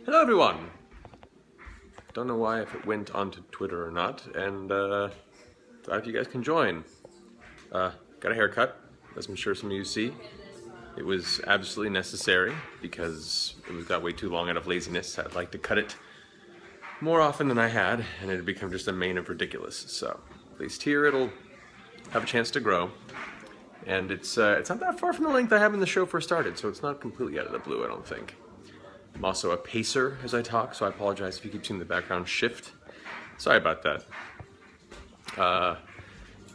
Hello everyone! Don't know why if it went onto Twitter or not, and thought if you guys can join. Got a haircut, as I'm sure some of you see. It was absolutely necessary because it got way too long out of laziness. I'd like to cut it more often than I had, and it had become just a mane of ridiculous. So at least here it'll have a chance to grow. And it's not that far from the length I have when the show first started, so it's not completely out of the blue, I don't think. I'm also a pacer as I talk, so I apologize if you keep seeing the background shift. Sorry about that.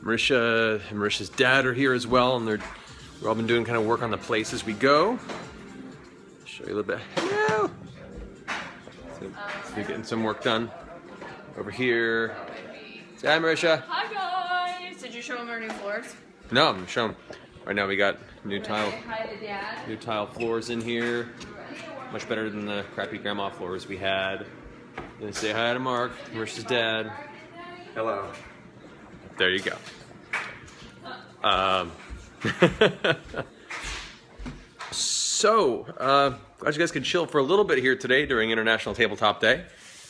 Marisha and Marisha's dad are here as well, and we've all been doing kind of work on the place as we go. Show you a little bit. Hello! So we're getting some work done over here. Say hi, Marisha. Hi guys! Did you show them our new floors? No, I'm showing. Right now we got new Hi to Dad. new tile floors in here. Much better than the crappy grandma floors we had. And say hi to Mark, Marisha's dad. Hello. There you go. So, glad you guys could chill for a little bit here today during International Tabletop Day.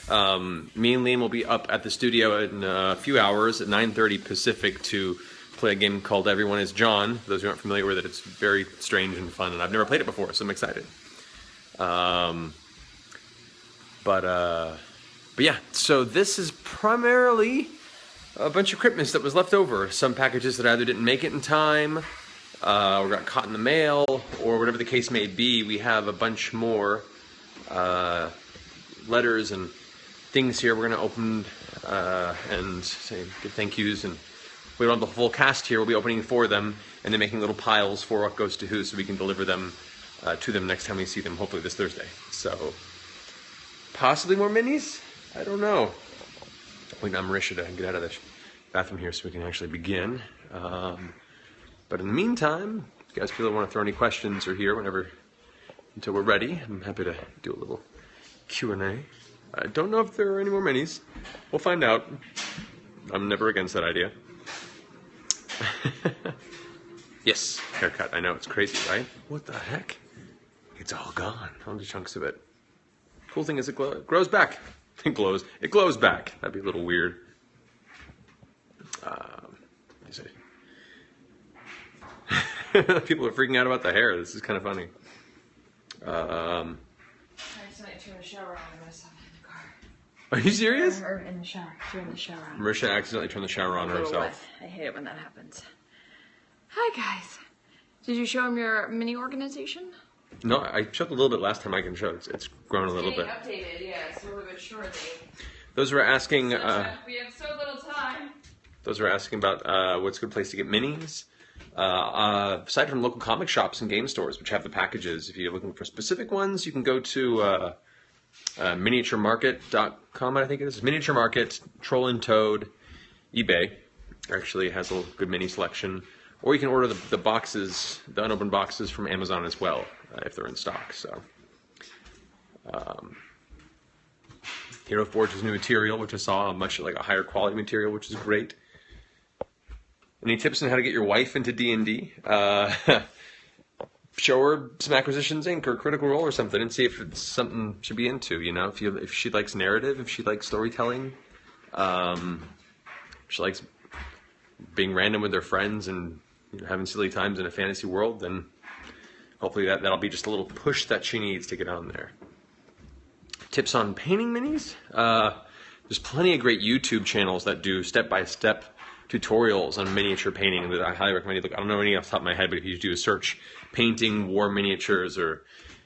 Me and Liam will be up at the studio in a few hours at 9:30 Pacific to play a game called Everyone is John. For those who aren't familiar with it, it's very strange and fun, and I've never played it before, so I'm excited. But yeah, so this is primarily a bunch of Critmas that was left over. Some packages that either didn't make it in time, or got caught in the mail, or whatever the case may be. We have a bunch more letters and things here we're going to open and say good thank yous, and we don't have the full cast here. We'll be opening for them and then making little piles for what goes to who, so we can deliver them to them next time we see them, hopefully this Thursday. So, possibly more minis? I don't know. Waiting on Marisha to get out of the bathroom here so we can actually begin. But in the meantime, if you guys feel want to throw any questions or here whenever, until we're ready, I'm happy to do a little Q&A. I don't know if there are any more minis. We'll find out. I'm never against that idea. Yes, haircut. I know, it's crazy, right? What the heck? It's all gone. Only chunks of it. Cool thing is it grows back. It glows. It glows back. That'd be a little weird. People are freaking out about the hair. This is kind of funny. I accidentally turned the shower on and myself in the car. Are you serious? Or in the shower. Turn the shower on. Marisha accidentally turned the shower on herself. I hate it when that happens. Hi guys. Did you show them your mini organization? No, I showed a little bit last time. I can show. It's grown a little bit. Updated, yeah, slowly but surely. Those were asking. We have so little time. Those were asking about what's a good place to get minis. Aside from local comic shops and game stores, which have the packages, if you're looking for specific ones, you can go to miniaturemarket.com, I think it is. Miniature Market, Troll and Toad, eBay actually has a good mini selection. Or you can order the boxes, the unopened boxes from Amazon as well, if they're in stock. So, Hero Forge's new material, which I saw, much like a higher quality material, which is great. Any tips on how to get your wife into D&D? Show her some Acquisitions Inc. or Critical Role or something, and see if it's something she'd be into. You know, if she likes narrative, if she likes storytelling, if she likes being random with her friends and having silly times in a fantasy world, then hopefully that'll be just a little push that she needs to get on there. Tips on painting minis? There's plenty of great YouTube channels that do step-by-step tutorials on miniature painting that I highly recommend. Look, I don't know any off the top of my head, but if you do a search, painting war miniatures or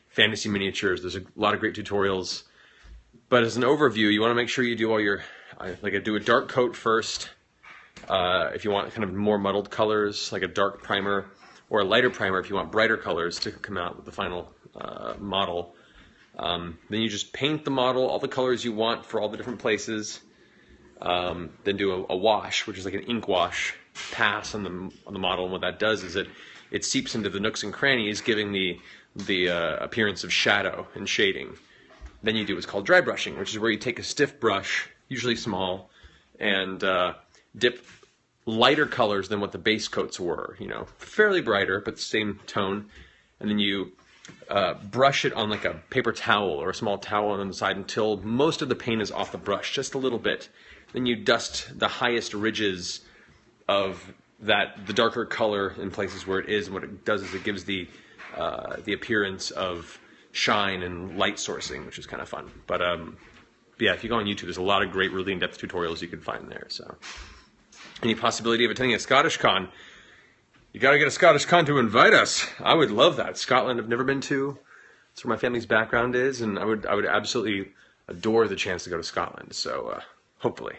fantasy miniatures, there's a lot of great tutorials. But as an overview, you want to make sure you do all your, do a dark coat first. If you want kind of more muddled colors, like a dark primer, or a lighter primer if you want brighter colors to come out with the final model. Then you just paint the model, all the colors you want for all the different places. Then do a wash, which is like an ink wash pass on the model. And what that does is it seeps into the nooks and crannies, giving the appearance of shadow and shading. Then you do what's called dry brushing, which is where you take a stiff brush, usually small, and dip lighter colors than what the base coats were, fairly brighter, but the same tone. And then you brush it on like a paper towel or a small towel on the side until most of the paint is off the brush, just a little bit. Then you dust the highest ridges of the darker color in places where it is, and what it does is it gives the appearance of shine and light sourcing, which is kind of fun. But yeah, if you go on YouTube, there's a lot of great, really in-depth tutorials you can find there. So, any possibility of attending a Scottish con? You got to get a Scottish con to invite us. I would love that. Scotland, I've never been to. That's where my family's background is, and I would absolutely adore the chance to go to Scotland. So, hopefully.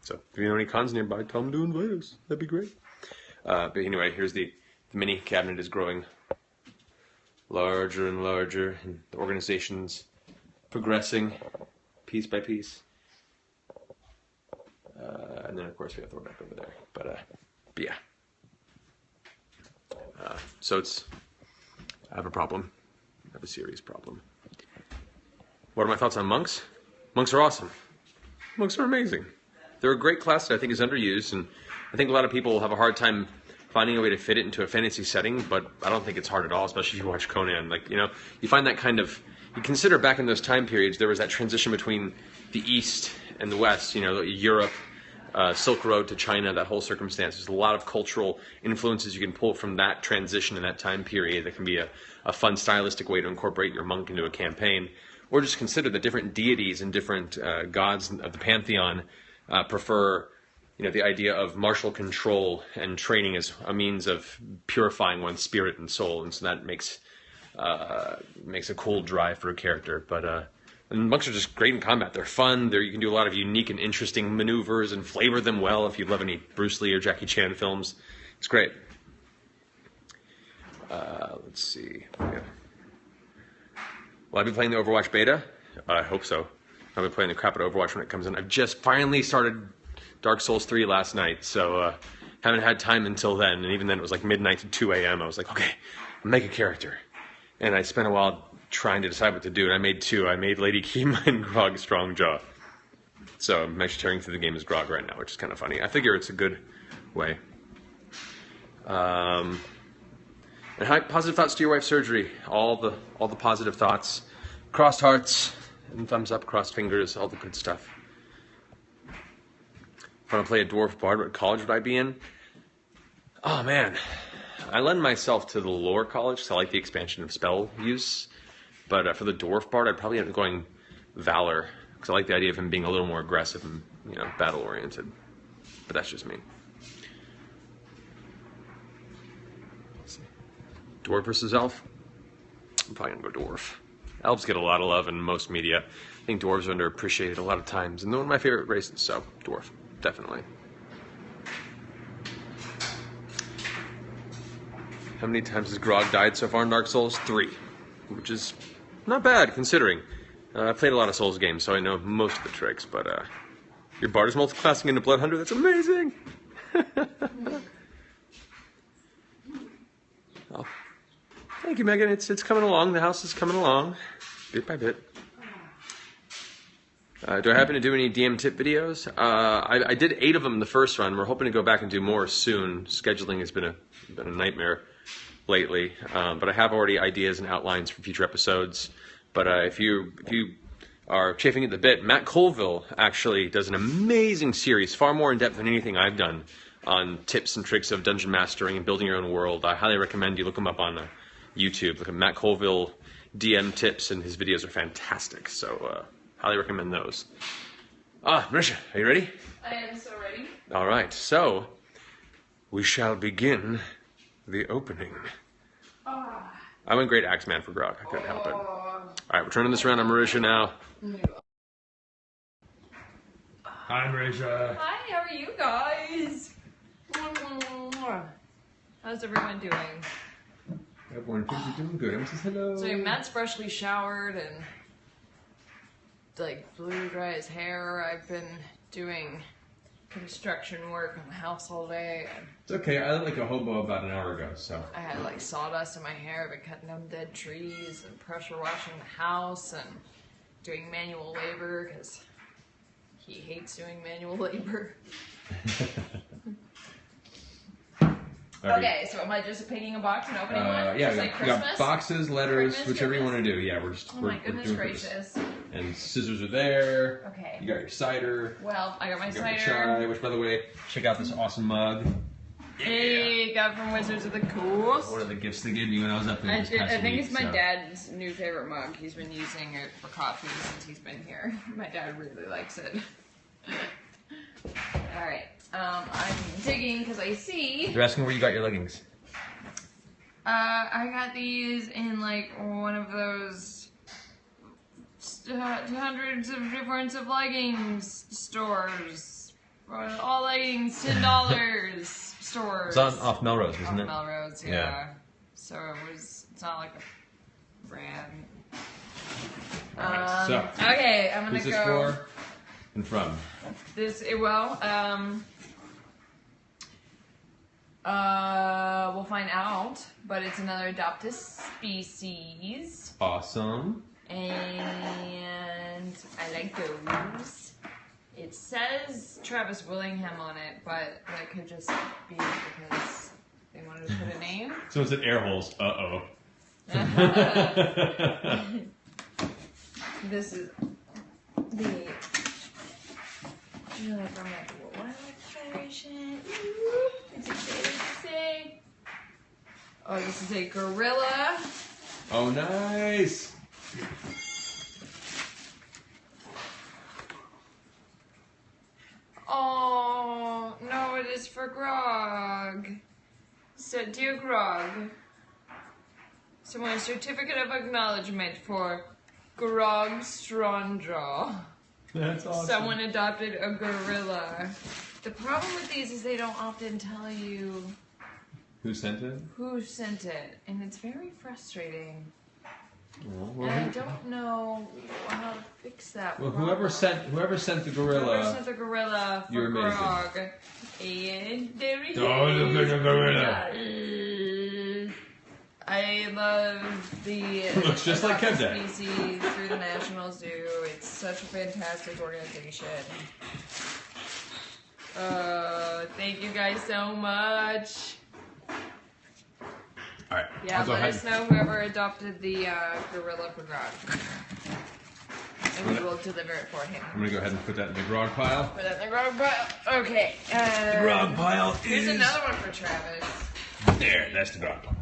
So, if you know any cons nearby, tell them to invite us. That'd be great. But anyway, here's the mini cabinet is growing larger and larger, and the organization's progressing piece by piece. And then, of course, we have to throw it back over there. But yeah. So I have a problem. I have a serious problem. What are my thoughts on monks? Monks are awesome. Monks are amazing. They're a great class that I think is underused, and I think a lot of people have a hard time finding a way to fit it into a fantasy setting, but I don't think it's hard at all, especially if you watch Conan. Like, you find that kind of, you consider back in those time periods, there was that transition between the East and the West, Europe, Silk Road to China, that whole circumstance. There's a lot of cultural influences you can pull from that transition in that time period that can be a fun stylistic way to incorporate your monk into a campaign. Or just consider the different deities and different gods of the pantheon prefer the idea of martial control and training as a means of purifying one's spirit and soul, and so that makes a cool drive for a character. But and monks are just great in combat. They're fun. You can do a lot of unique and interesting maneuvers and flavor them well if you love any Bruce Lee or Jackie Chan films. It's great. Let's see. Will I be playing the Overwatch beta? I hope so. I'll be playing the crap out of Overwatch when it comes in. I've just finally started Dark Souls 3 last night, so haven't had time until then. And even then, it was like midnight to 2 a.m. I was like, okay, make a character. And I spent a while trying to decide what to do, and I made two. I made Lady Kima and Grog Strongjaw. So I'm actually tearing through the game as Grog right now, which is kind of funny. I figure it's a good way. And positive thoughts to your wife's surgery. All the positive thoughts. Crossed hearts and thumbs up, crossed fingers, all the good stuff. If I want to play a dwarf bard, what college would I be in? Oh man, I lend myself to the lore college because I like the expansion of spell use. But for the dwarf bard, I'd probably end up going Valor because I like the idea of him being a little more aggressive and battle oriented. But that's just me. Let's see. Dwarf versus elf. I'm probably gonna go dwarf. Elves get a lot of love in most media. I think dwarves are underappreciated a lot of times, and they're one of my favorite races. So dwarf, definitely. How many times has Grog died so far in Dark Souls? 3, which is not bad considering. I've played a lot of Souls games, so I know most of the tricks, but your bard is multiclassing into Blood Hunter? That's amazing! Oh. Thank you, Megan. It's coming along. The house is coming along, bit by bit. Do I happen to do any DM tip videos? I did 8 of them in the first run. We're hoping to go back and do more soon. Scheduling has been a nightmare lately, but I have already ideas and outlines for future episodes. But if you are chafing at the bit, Matt Colville actually does an amazing series, far more in depth than anything I've done, on tips and tricks of dungeon mastering and building your own world. I highly recommend you look him up on YouTube. Look at Matt Colville DM tips, and his videos are fantastic. So highly recommend those. Marisha, are you ready? I am so ready. All right, so we shall begin the opening. I went great Axeman for Grog. I couldn't help it. All right, we're turning this around on Marisha now. Hi, Marisha. Hi, how are you guys? How's everyone doing? Everyone thinks you're doing good. Everyone says hello. So Matt's freshly showered and blew dry his hair. I've been doing construction work on the house all day. It's okay. I looked like a hobo about an hour ago, so. I had sawdust in my hair. I've been cutting down dead trees and pressure washing the house and doing manual labor because he hates doing manual labor. Okay, so am I just picking a box and opening one? Yeah, Just like we got Christmas? boxes, letters, Christmas, whichever you want to Christmas? do. Yeah, we're just. Oh we're, my goodness we're doing Christmas. gracious. And scissors are there. Okay. You got your cider. Well, I got my You got your cider. chai, which, by the way, check out this awesome mug. Hey, got it from Wizards of the Coast. One of the gifts they gave me when I was up there. I this past think week, it's my so. dad's new favorite mug. He's been using it for coffee since he's been here. My dad really likes it. Alright, I'm digging because I see. They're asking where you got your leggings. I got these in like one of those hundreds of different of leggings stores. All leggings, $10 stores. It's on off Melrose, isn't it? Melrose, yeah. Yeah. So it's not like a brand. Alright, so Okay, I'm gonna who's this go. for and from? We'll find out, but it's another adopted species, Awesome. and I like those. It says Travis Willingham on it, but that could just be because they wanted to put a name. Someone said air holes. Uh-oh. This is the from the Wildlife Federation. Is it say? Oh, this is a gorilla. Oh, nice. Oh, no, it is for Grog. So, dear Grog, someone a certificate of acknowledgement for Grog Strongjaw. That's awesome. Someone adopted a gorilla. The problem with these is they don't often tell you Who sent it? who sent it, and it's very frustrating. Oh, And I don't know how to fix that. well, problem. whoever sent the Whoever gorilla. sent the gorilla for You're amazing. Grog. And there he Oh, look at the gorilla. is. I love the Looks just like adopted Kevdak. species through the National Zoo. It's such a fantastic organization. Thank you guys so much. All right. Yeah, I'll go let ahead. us know whoever adopted the gorilla for Grog. And we will deliver it for him. I'm gonna go ahead and put that in the grog pile. Put that in the grog pile. Okay. The grog pile Here's is another one for Travis. there. That's the grog pile.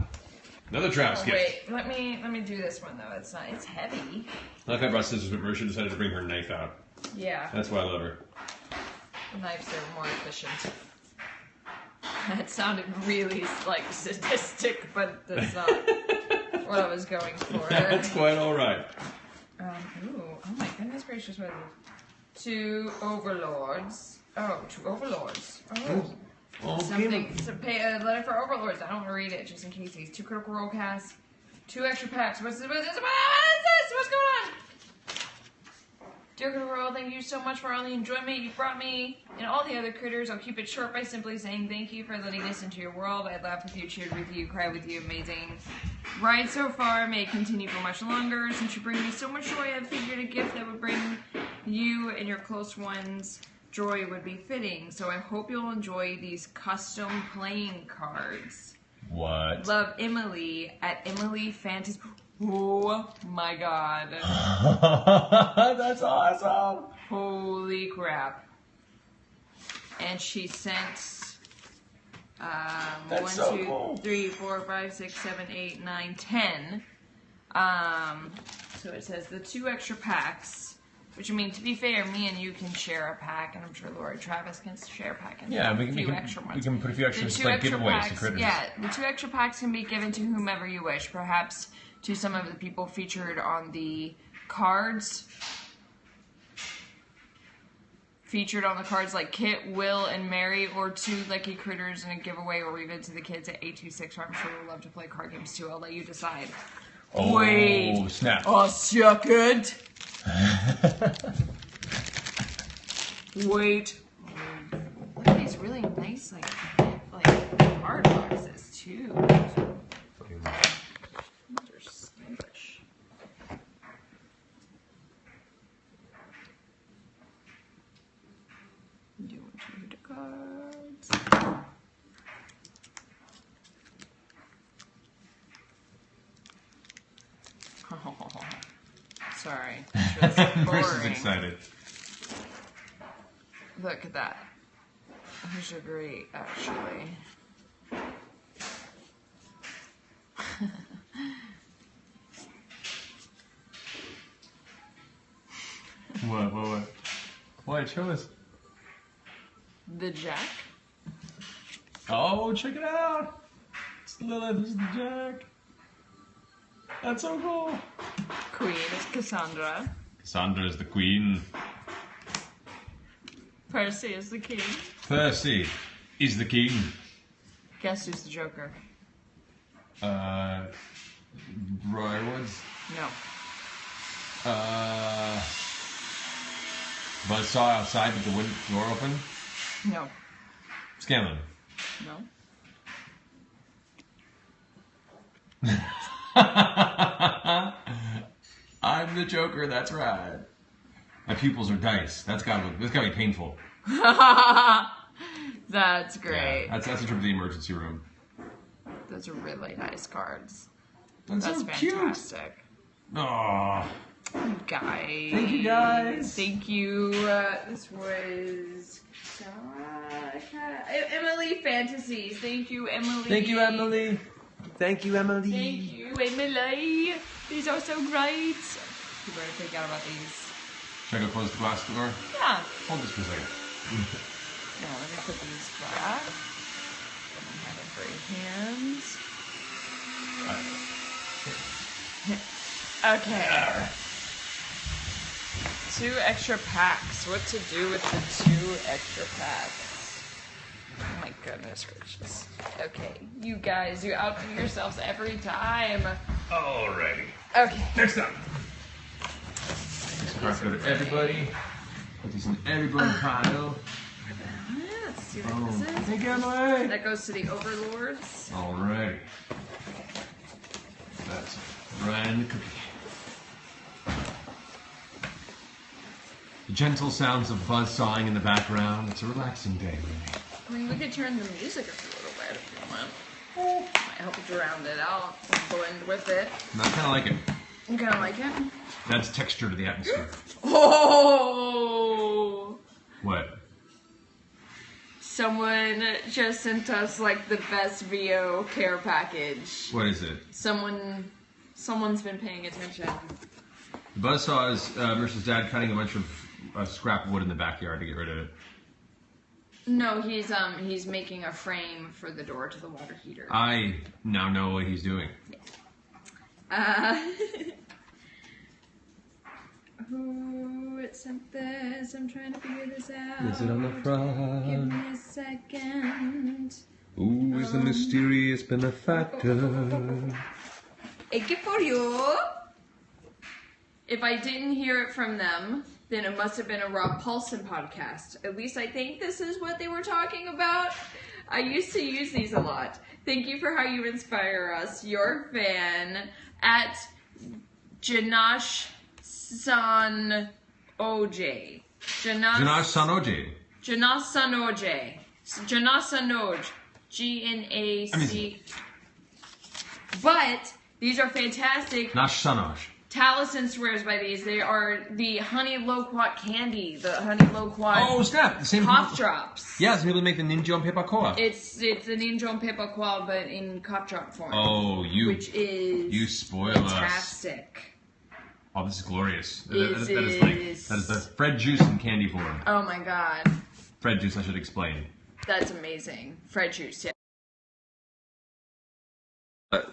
Another Travis Oh, gift. wait, let me do this one though. It's not. It's heavy. I like I brought scissors, but Marisha decided to bring her knife out. Yeah, That's why I love her. knives are more efficient. That sounded really like sadistic, but that's not what I was going for. That's quite all right. Ooh, oh my goodness gracious, what are these? Two overlords. Oh, two overlords. Oh. Oh, Something. So pay a letter for overlords. I don't want to read it just in case. These 2 critical role casts, 2 extra packs. What's this? What's this? What's going on? Dear Critical Role, thank you so much for all the enjoyment you brought me and all the other critters. I'll keep it short by simply saying thank you for letting us into your world. I laughed with you, cheered with you, cried with you. Amazing ride so far. May it continue for much longer. Since you bring me so much joy, I figured a gift that would bring you and your close ones joy would be fitting. So I hope you'll enjoy these custom playing cards. What? Love, Emily at Emily Fantasy. Oh my god. That's awesome. Holy crap. And she sent 1, so 2, cool. 3, 4, 5, 6, 7, 8, 9, 10. So it says the 2 extra packs, which I mean, to be fair, me and you can share a pack, and I'm sure Lord Travis can share a pack and Yeah, a few extra ones. we can put a few The extras 2 like extra giveaways packs, to critters. yeah, the 2 extra packs can be given to whomever you wish, perhaps to some of the people featured on the cards. Featured on the cards like Kit, Will, and Mary, or 2 lucky critters in a giveaway, or even to the kids at 826, where I'm sure we'll love to play card games too. I'll let you decide. Oh, Wait. snap. A second. Wait. Look at these really nice, like card boxes too. Those are stylish. Doing the cards. sorry. That's really boring. Marisha's excited. Look at that. These are great, actually. What? What? Show us. The Jack. Oh, check it out. It's Lilith. This is the Jack. That's so cool. Queen is Cassandra. Cassandra is the queen. Percy is the king. Percy is the king. Guess who's the Joker? Roy Woods. No. Buzzsaw outside with the door open. No. Scanlan. No. I'm the Joker. That's right. My pupils are dice. That's gotta be painful. That's great. Yeah, that's a trip to the emergency room. Those are really nice cards. That's so fantastic. Cute. Aww. Guys. Thank you, guys. Thank you. This was Emily Fantasies. Thank you, Emily. Thank you, Emily. Thank you, Emily. Thank you, Emily. These are so great. You better take out about these. Should I go close the glass door? Yeah. Hold this for a second. Now let me put these back. I have a free hand. Okay. 2 extra packs. What to do with the 2 extra packs? Oh my goodness gracious. Okay, you guys, you outdo yourselves every time. Alrighty. Okay. Next up. Let's go to everybody. Put these in everybody pile. Let's see what this is. Thank you, Emily. That goes to the Overlords. Alrighty. That's Ryan the Cookie. The gentle sounds of buzz sawing in the background. It's a relaxing day, really. I mean, we could turn the music up a little bit if you want. Might help drown it out. Blend with it. And I kind of like it. You kind of like it? Adds texture to the atmosphere. Oh! What? Someone just sent us like the best VO care package. What is it? Someone's been paying attention. The buzzsaw is Mercer's dad cutting a bunch of scrap wood in the backyard to get rid of it. No, he's making a frame for the door to the water heater. I now know what he's doing. Who sent this? I'm trying to figure this out. Is it on the front? Give me a second. Who is the mysterious benefactor? A gift for you. If I didn't hear it from them, then it must have been a Rob Paulson podcast. At least I think this is what they were talking about. I used to use these a lot. Thank you for how you inspire us. Your fan at Janash San OJ. Janash Sanoj. Janash Sanoj. Janash Sanoj. GNAC. But these are fantastic. Nash Sanoj. Taliesin swears by these. They are the honey loquat candy. The honey loquat. Oh snap! The same cough drops. Yeah, some people make the ninja and peppercorn. It's the ninja and peppercorn, but in cough drop form. Oh, which is you spoil fantastic. us. Oh, this is glorious. That Is is Fred juice in candy form. Oh my god. Fred juice, I should explain. That's amazing. Fred juice, yeah.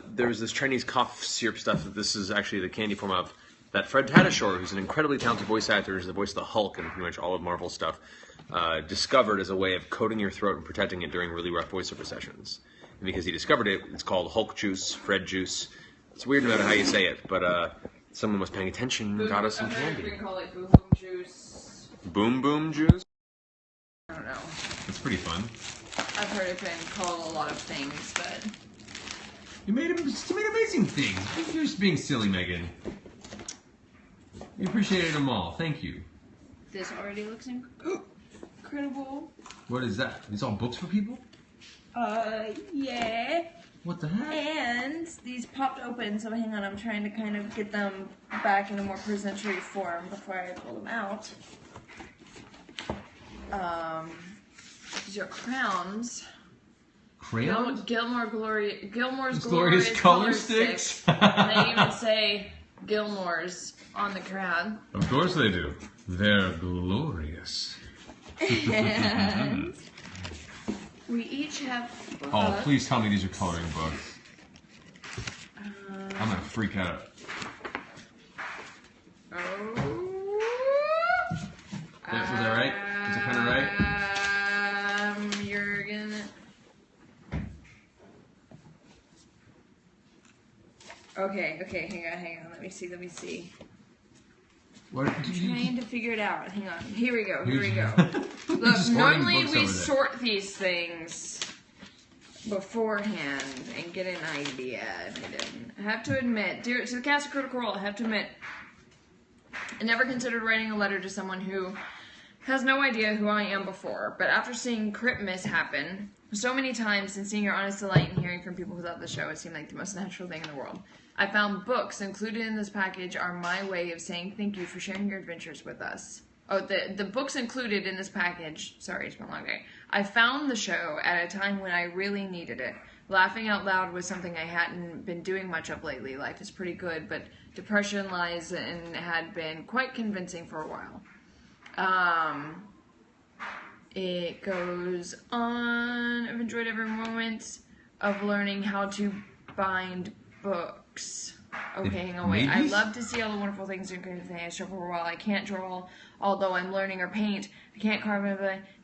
There was this Chinese cough syrup stuff that this is actually the candy form of that Fred Tatasciore, who's an incredibly talented voice actor, who's the voice of the Hulk and pretty much all of Marvel stuff, discovered as a way of coating your throat and protecting it during really rough voiceover sessions. And because he discovered it, it's called Hulk juice, Fred juice. It's weird no matter how you say it, but someone was paying attention and got us some candy. We call it boom boom juice. Boom boom juice? I don't know. It's pretty fun. I've heard it been called a lot of things, but... You made amazing things. You're just being silly, Megan. You appreciated them all. Thank you. This already looks incredible. What is that? These all books for people? Yeah. What the heck? And these popped open, so hang on, I'm trying to kind of get them back in a more presentary form before I pull them out. These are crowns. Crayons? Gilmore's Glorious color sticks. And they even say Gilmore's on the crown. Of course they do. They're glorious. And we each have books. Oh, please tell me these are coloring books. I'm gonna freak out. Oh. Was that right? Is it kind of right? You're gonna. Okay, hang on. Let me see. What? I'm trying to figure it out. Hang on. Here we go. Look, Just hoarding normally books we over there. sort these things beforehand and get an idea. And I didn't. I have to admit, to the cast of Critical Role, I have to admit, I never considered writing a letter to someone who has no idea who I am before. But after seeing Critmas happen so many times and seeing your honest delight and hearing from people who love the show, it seemed like the most natural thing in the world. I found books included in this package are my way of saying thank you for sharing your adventures with us. Oh, the books included in this package. Sorry, it's been a long day. I found the show at a time when I really needed it. Laughing out loud was something I hadn't been doing much of lately. Life is pretty good, but depression lies and had been quite convincing for a while. It goes on. I've enjoyed every moment of learning how to bind books. Okay, hang on, wait. I love to see all the wonderful things and creative things I struggle for a while. I can't draw, although I'm learning, or paint. I can't carve,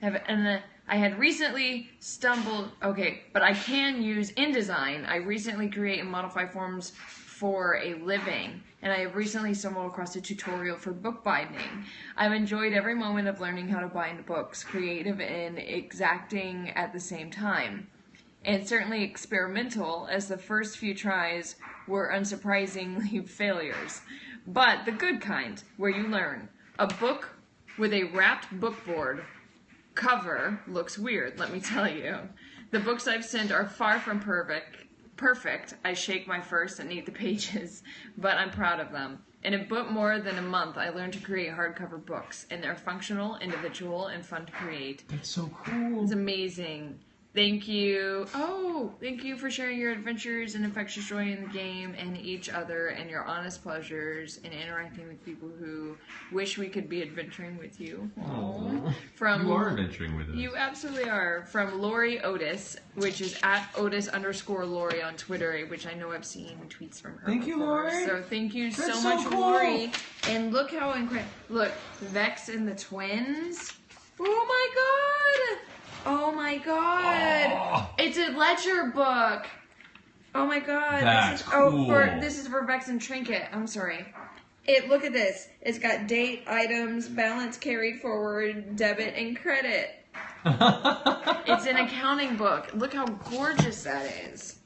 and I had recently stumbled. Okay, but I can use InDesign. I recently create and modify forms for a living, and I have recently stumbled across a tutorial for bookbinding. I've enjoyed every moment of learning how to bind books, creative and exacting at the same time. And certainly experimental, as the first few tries were unsurprisingly failures. But the good kind, where you learn. A book with a wrapped bookboard cover looks weird, let me tell you. The books I've sent are far from perfect. I shake my first and eat the pages, but I'm proud of them. In a bit more than a month, I learned to create hardcover books, and they're functional, individual, and fun to create. That's so cool. It's amazing. Thank you. Oh, thank you for sharing your adventures and infectious joy in the game and each other and your honest pleasures and interacting with people who wish we could be adventuring with you. Aww. From, you are adventuring with us. You absolutely are. From Lori Otis, which is at Otis_Lori on Twitter, which I know I've seen tweets from her. Thank you, Lori. So thank you That's so much, cool. Lori. And look how incredible. Look, Vex and the twins. Oh my god. Oh my god! Oh. It's a ledger book. Oh my god! That's cool. This is for Vex and Trinket. I'm sorry. Look at this. It's got date, items, balance carried forward, debit, and credit. It's an accounting book. Look how gorgeous that is.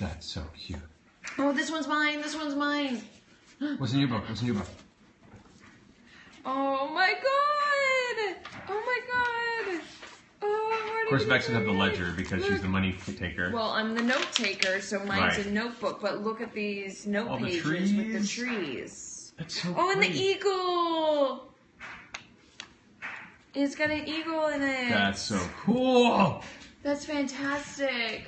That's so cute. Oh, this one's mine. This one's mine. What's in your book? Oh my god! Oh my god! Of course, Vex would have the ledger because she's the money taker. Well, I'm the note taker, so mine's a notebook. But look at these note pages with the trees. That's so Oh, and the pretty. eagle! It's got an eagle in it. That's so cool. That's fantastic.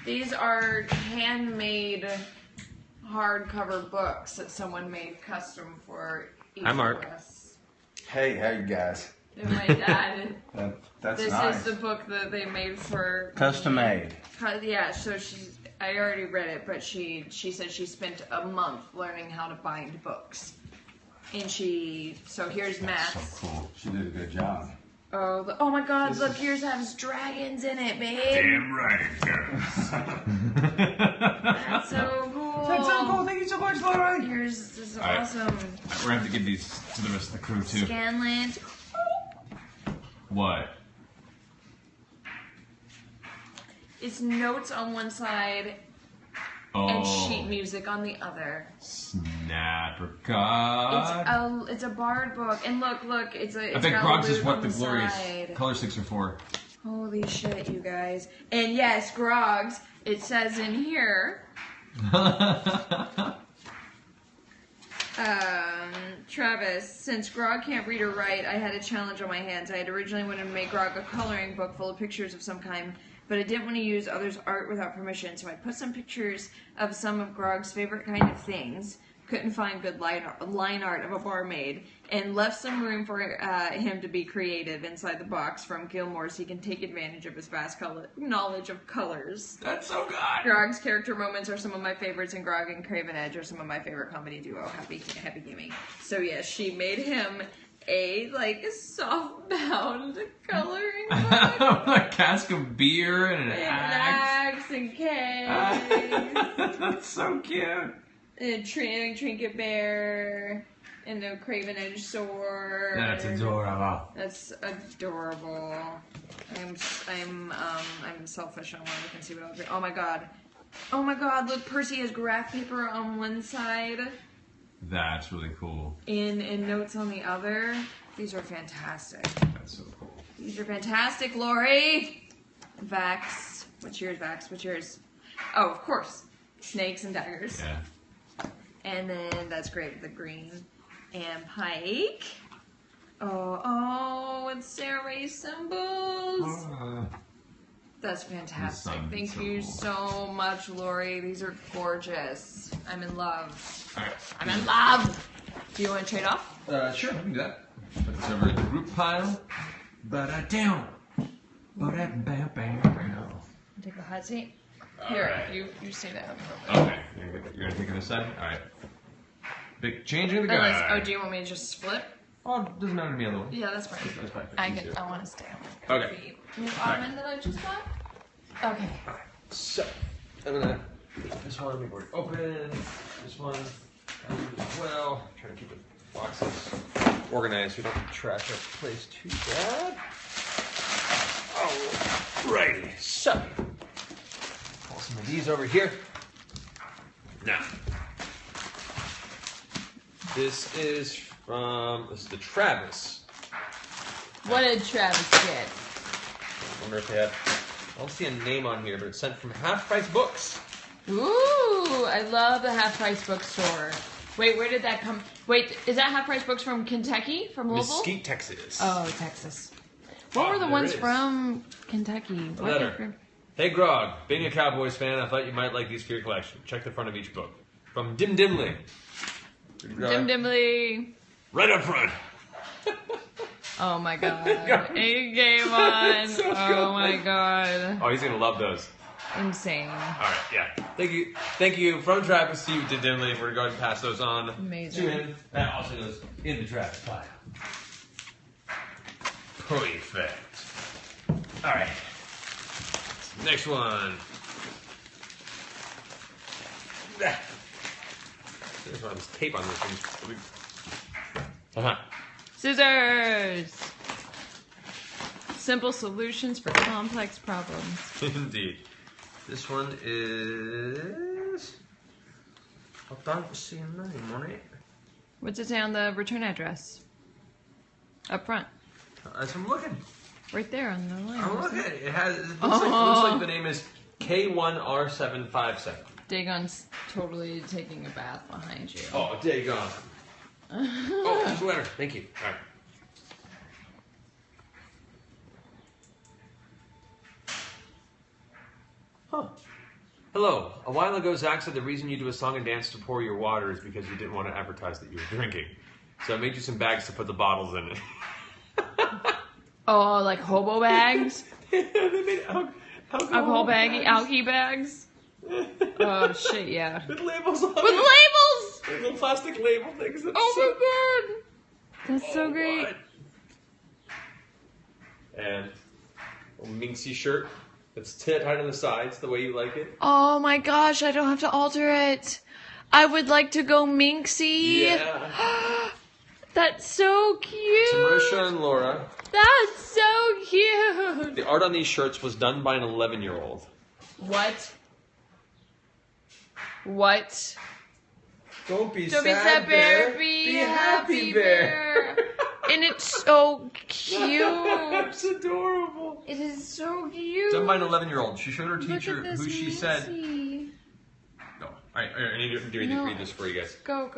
These are handmade hardcover books that someone made custom for each Hi, Mark. of us. Hey, how you guys? And my dad. That's This nice. is the book that they made for Custom made. Yeah, so I already read it, but she said she spent a month learning how to bind books. And so here's Matt's. So cool. She did a good job. Oh my god, look, yours has dragons in it, babe. Damn right it does. That's so cool. That's so cool. Thank you so much, Laura. Yours is All right. awesome. We're going to have to give these to the rest of the crew, too. Scanlan. What? It's notes on one side and sheet music on the other. Snappercut. It's a bard book, and look, it's a. I bet got Grogs is loot what on the glorious side. color sticks are for. Holy shit, you guys! And yes, Grogs It says in here, Travis, since Grog can't read or write, I had a challenge on my hands. I had originally wanted to make Grog a coloring book full of pictures of some kind, but I didn't want to use others' art without permission, so I put some pictures of some of Grog's favorite kind of things. Couldn't find good line art of a barmaid, and left some room for him to be creative inside the box from Gilmore so he can take advantage of his vast knowledge of colors. That's so good. Grog's character moments are some of my favorites, and Grog and Craven Edge are some of my favorite comedy duo. Happy gaming. So yeah, she made him a soft-bound coloring book. A cask of beer and an axe. And kegs. That's so cute. And a trinket bear. And a Craven Edge sword. That's adorable. That's adorable. I'm selfish. I want to look and see what else. Oh my god. Oh my god, look, Percy has graph paper on one side. That's really cool. And notes on the other. These are fantastic. That's so cool. These are fantastic, Lori. Vax. What's yours, Vax? What's yours? Oh, of course. Snakes and daggers. Yeah. And then that's great, the green. And Pike. Oh, it's Sarah Ray's symbols. That's fantastic. Thank you so much, Lori. These are gorgeous. I'm in love. Alright. I'm in love. Do you want to trade off? Sure, I can do that. Put this over in the group pile. Ba-da-down. Ba-da-bam-bam-bam. Take the hot seat. Here, Alright. you stay there. Okay. You're gonna take it this side? Alright. Big changing the guy. Oh, do you want me to just split? Oh, it doesn't matter to me other way. Yeah, that's fine. That's fine. I want to stay on my Okay. feet. New ottoman that I just got? Okay. So, I'm gonna leave this one, make it open. This one, as well. Trying to keep the boxes organized so we don't trash our place too bad. Alrighty, so pull some of these over here. Now, this is the Travis. What did Travis get? I wonder if they had. I don't see a name on here, but it's sent from Half Price Books. Ooh, I love the Half Price Bookstore. Wait, where did that come? Wait, is that Half Price Books from Kentucky? From Louisville? Mesquite, Texas. Oh, Texas. What were the there ones it is. from Kentucky? What Letter. Hey Grog, being a Cowboys fan, I thought you might like these for your collection. Check the front of each book. From Dim Dimly. Dim Dimly. Right up front. Oh my god. A game on. So Oh good. my god. Oh, he's gonna love those. Insane. Alright, yeah. Thank you from Travis to you, Dim Dimly. We're going to pass those on. Amazing. To him. That also goes in the Travis pile. Perfect. Alright. Next one. There's all this tape on this thing. Uh-huh. Scissors. Simple solutions for complex problems. Indeed. This one is... I don't see a name on it. What's it say on the return address? Up front. As I'm looking. Right there on the line. Oh, look at it. It looks like the name is K1R757. Dagon's totally taking a bath behind you. Oh, Dagon. Oh, sweater. Thank you. All right. Huh. Hello. A while ago, Zach said the reason you do a song and dance to pour your water is because you didn't want to advertise that you were drinking. So I made you some bags to put the bottles in it. Oh, like hobo bags? They made Alcohol baggy, alky bags? Oh, shit, yeah. with labels on With it. labels! Little plastic label things. That's Oh my god! That's so great. what? And a minxie shirt that's tied on the sides the way you like it. Oh my gosh, I don't have to alter it. I would like to go minxie. Yeah. That's so cute. To Marisha and Laura. That's so cute. The art on these shirts was done by an 11-year-old. What? What? Don't be Don't be sad, bear. Be happy, bear. And it's so cute. That's adorable. It is so cute. Done by an 11-year-old. She showed her Look teacher at this who she said. Nancy. No. Alright, I need to read this for you guys. Go.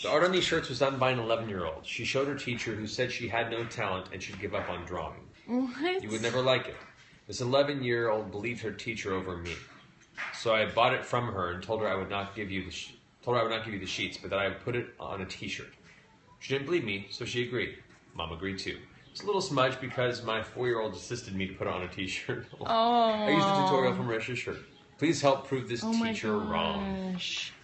The art on these shirts was done by an 11-year-old. She showed her teacher who said she had no talent and should give up on drawing. What? You would never like it. This 11-year-old believed her teacher over me. So I bought it from her and told her I would not give you the sheets, but that I would put it on a t-shirt. She didn't believe me, so she agreed. Mom agreed too. It's a little smudge because my 4-year-old assisted me to put it on a t-shirt. Oh. I used a tutorial from Marisha's shirt. Please help prove this teacher wrong.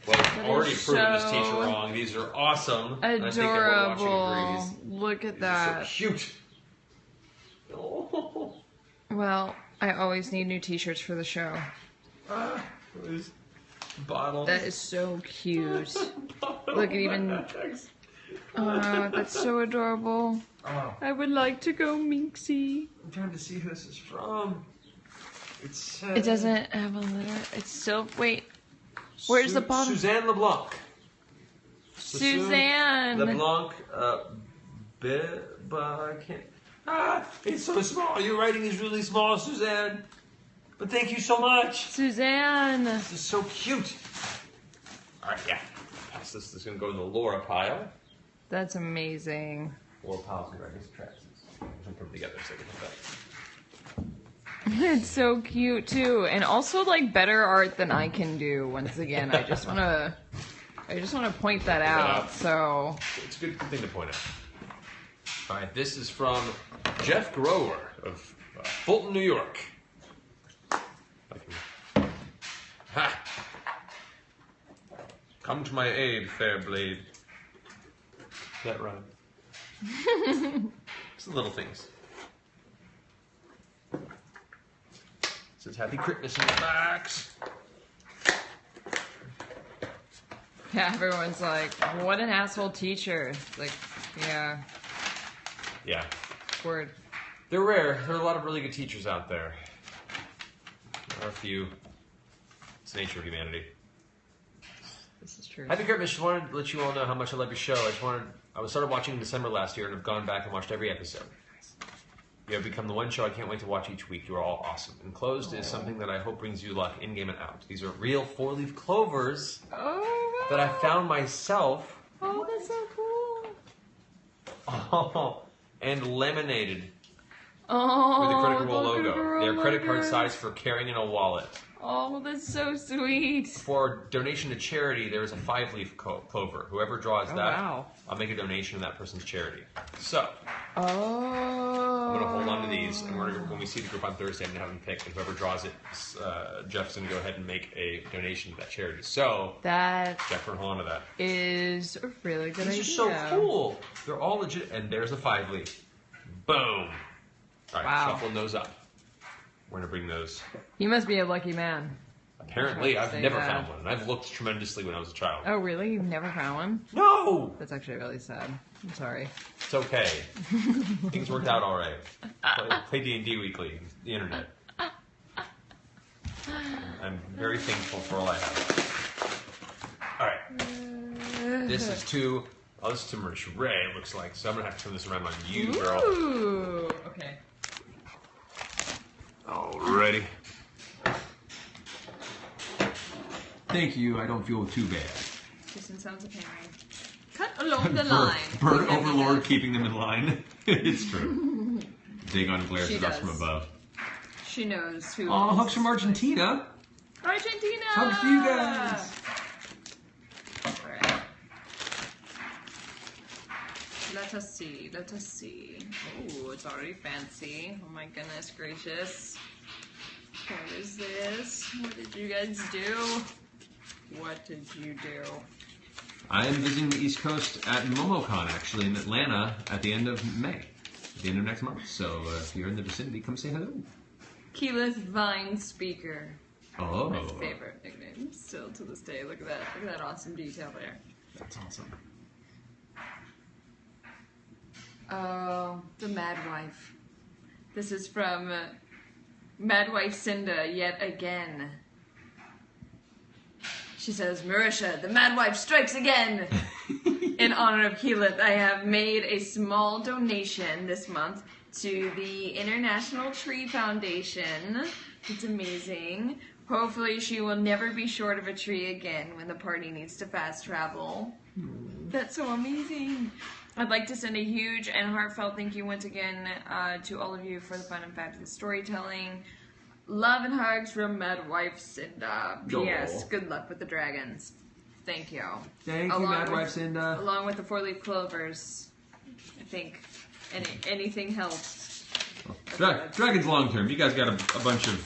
Well, I've already proven this teacher wrong. These are awesome. Adorable. And I think everyone watching agrees. Look at These that. are so cute. Oh. Well, I always need new t-shirts for the show. These bottles. That is so cute. Look at even... Oh, that's so adorable. Oh. I would like to go Minxie. I'm trying to see who this is from. It doesn't have a letter. It's still... Wait. Where's the bottom? Suzanne LeBlanc. Suzanne. LeBlanc. I can't... it's so small. Your writing is really small, Suzanne. But thank you so much. Suzanne. This is so cute. All right, yeah. Pass this. This is going to go in the Laura pile. That's amazing. Laura pile's going to write his tracks. We'll put them together so they can put that. It's so cute too, and also like better art than I can do. Once again, I just want to point that out. So it's a good thing to point out. All right, this is from Jeff Grower of Fulton, New York. Ha! Come to my aid, fair blade. That rhyme. It's the little things. It says Happy Critmas in the box. yeah, everyone's like, "What an asshole teacher!" Like, yeah, Yeah. word. They're rare. There are a lot of really good teachers out there. There are a few. It's the nature of humanity. This is true. Happy Critmas. Just wanted to let you all know how much I love your show. I started watching in December last year and have gone back and watched every episode. You have become the one show I can't wait to watch each week. You are all awesome. Enclosed is something that I hope brings you luck in-game and out. These are real 4-leaf clovers Oh, that I found myself. oh, that's so cool. Oh, and laminated Oh, with the Critical Role the logo. Critical Role They're credit card logo. size for carrying in a wallet. Oh, that's so sweet. For donation to charity, there is a 5-leaf clover. Whoever draws that, Wow. I'll make a donation to that person's charity. So, Oh. I'm going to hold on to these, and when we see the group on Thursday, I'm going to have them pick, and whoever draws it, Jeff's going to go ahead and make a donation to that charity. So, That Jeff, we're holding on to that. is a really good idea. These are so cool. They're all legit, and there's a 5-leaf. Boom. All right, Wow. shuffling those up. We're going to bring those. You must be a lucky man. Apparently, I've Say never that. found one, and I've looked tremendously when I was a child. Oh, really? You've never found one? No! That's actually really sad. I'm sorry. It's okay. Things worked out all right. Play D&D weekly, the internet. I'm very thankful for all I have. All right. This is to Marisha Ray, it looks like. So I'm going to have to turn this around on you, girl. Ooh. Okay. Alrighty. Thank you. I don't feel too bad. Jason sounds a parent. Cut along the line. Bird overlord keeping them in line. It's true. Dagon glares She at us does. from above. She knows who. Oh, hugs from Argentina. Argentina. Hugs to you guys. Alright. Let us see. Let us see. Oh, it's already fancy. Oh my goodness gracious. What is this? What did you guys do? What did you do? I am visiting the East Coast at MomoCon, actually, in Atlanta at the end of May. At the end of next month. So if you're in the vicinity, come say hello. Keyleth Vine Speaker. Oh. My favorite nickname still to this day. Look at that. Look at that awesome detail there. That's awesome. Oh, the Mad Wife. This is from Mad Wife Cinda yet again. She says, Marisha, the Mad Wife strikes again. in honor of Keelan, I have made a small donation this month to the International Tree Foundation. It's amazing. Hopefully she will never be short of a tree again when the party needs to fast travel. That's so amazing. I'd like to send a huge and heartfelt thank you once again to all of you for the fun and fabulous storytelling. Love and hugs from Mad Wife Cinda. P.S. Good luck with the dragons. Thank you. Thank you, Mad Wife Cinda. Along with the 4-leaf clovers. I think anything helps. Dragons long term. You guys got a bunch of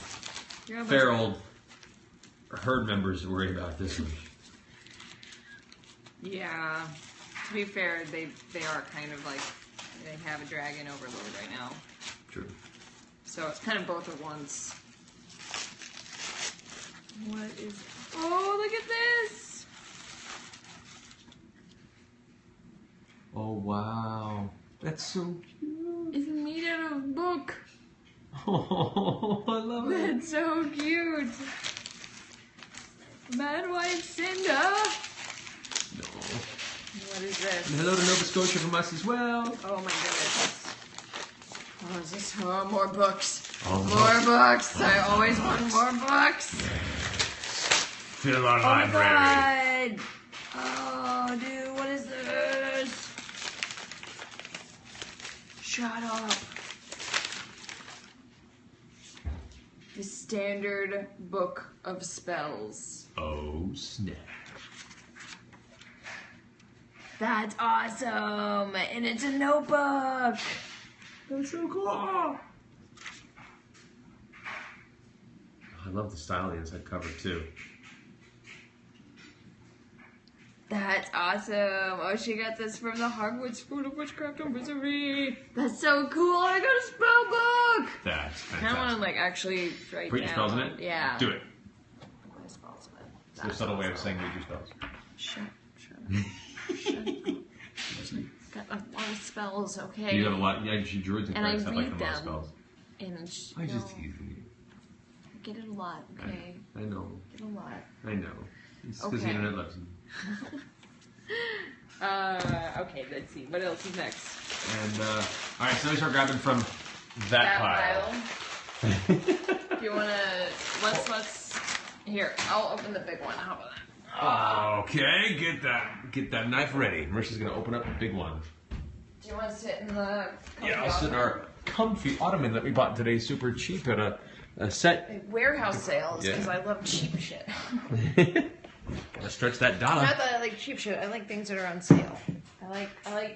feral herd members to worry about this week. Yeah. To be fair, they are kind of like, they have a dragon overload right now. True. So it's kind of both at once. What is... Oh, look at this! Oh, wow. That's so cute. It's made out of a book. Oh, I love it. That's so cute. Mad Wife Cinda. No. What is this? And hello to Nova Scotia from us as well. Oh my goodness. Oh, is this? Oh, more books. Oh, More books. I always want more books. Fill our Oh my god. Oh, dude, what is this? Shut up. The Standard Book of Spells. Oh, snap. That's awesome! And it's a notebook! That's so cool. I love the style of the inside cover, too. That's awesome! Oh, she got this from the Hogwarts School of Witchcraft and Wizardry! That's so cool! I got a spell book! That's I kind of want to, fantastic. like, actually write Put your down. spells in it? Yeah. Do it. My spells in it. It's a subtle way of saying read your spells. Shut up. Got a lot of spells, okay? You got a lot. Yeah, she druids and And I clerics have like read the most them. spells. And I just teasing you. get it a lot, okay? I know. Get a lot. I know. It's because the Okay. internet loves you. Okay, let's see. What else is next? And, alright, so we start grabbing from that pile. If you wanna, let's, here, I'll open the big one. How about that? Okay, get that knife ready. Marisha's gonna open up the big one. Do you want to sit in the Yeah, I'll sit in our comfy ottoman that we bought today, super cheap at a set. warehouse sales, because Yeah. I love cheap shit. Gotta stretch that dollar. Not that I like cheap shit, I like things that are on sale. I'm a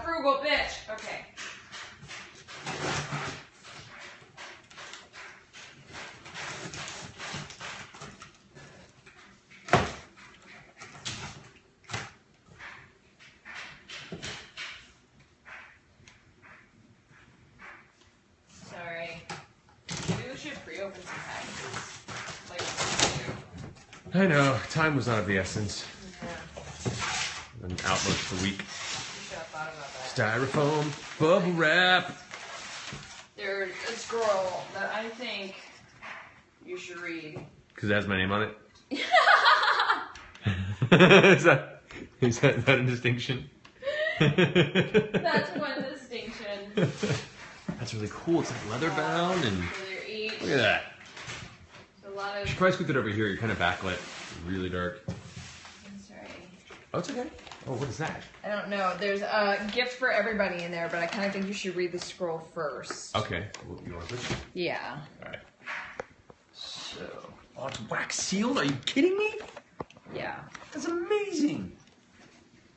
frugal bitch. Okay. Sorry. Maybe we should pre-open some packages. Like we I know, time was not of the essence. do. Yeah. An outlook for the week. We should have thought about that. Styrofoam, bubble wrap. There's a scroll that I think you should read. Because it has my name on it. is that a distinction? That's one distinction. That's really cool. It's like leather bound and So they're each. look at that. A lot You of. should probably scoot it over here. You're kind of backlit, really dark. I'm sorry. Oh, it's okay. Oh, what is that? I don't know. There's a gift for everybody in there, but I kind of think you should read the scroll first. Okay. Well, you want this? Yeah. All right. So, oh, it's wax sealed. Are you kidding me? Yeah. That's amazing.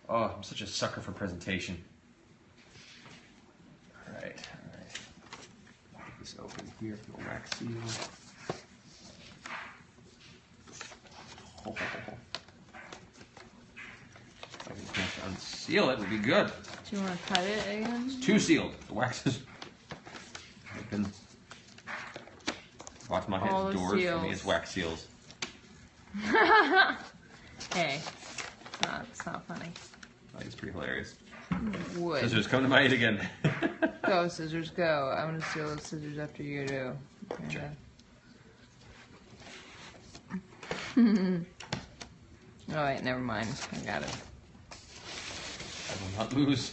Oh, I'm such a sucker for presentation. All right. Get this open here. No wax seal. Oh. If I can finish to unseal it, would be good. Do you want to cut it again? It's too sealed. The wax is open. Watch my All hands. the Doors for seals. me. It's wax seals. Hey, it's not funny. I think it's pretty hilarious. Wood. Scissors, come to my aid again. Go, scissors, go. I'm gonna steal those scissors after you do. Sure. Oh wait, never mind. I got it. will not lose.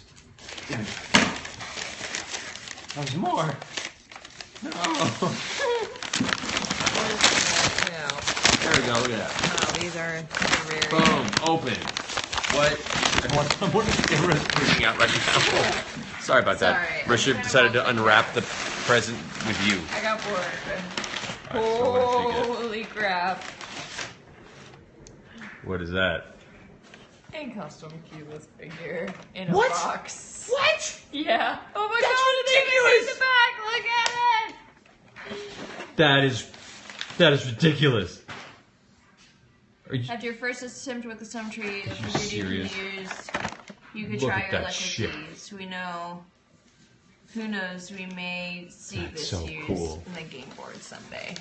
Damn it. There's more. No. There we go. Look at that. Oh, these are very. Boom. Open. What? What is the camera freaking out right now? Sorry about that. Sorry. Risha decided to unwrap the present with you. I got bored. All right, so what did she get? Holy crap. What is that? A custom Cubist figure in a What? box. What? Yeah. Oh my That's god, they even the back. Look at it. That is ridiculous. Are you, After your first attempt with the Sum Tree, you serious? you could Look try at your that luck shit. with these. Who knows, we may see That's this so used cool. in the game board someday.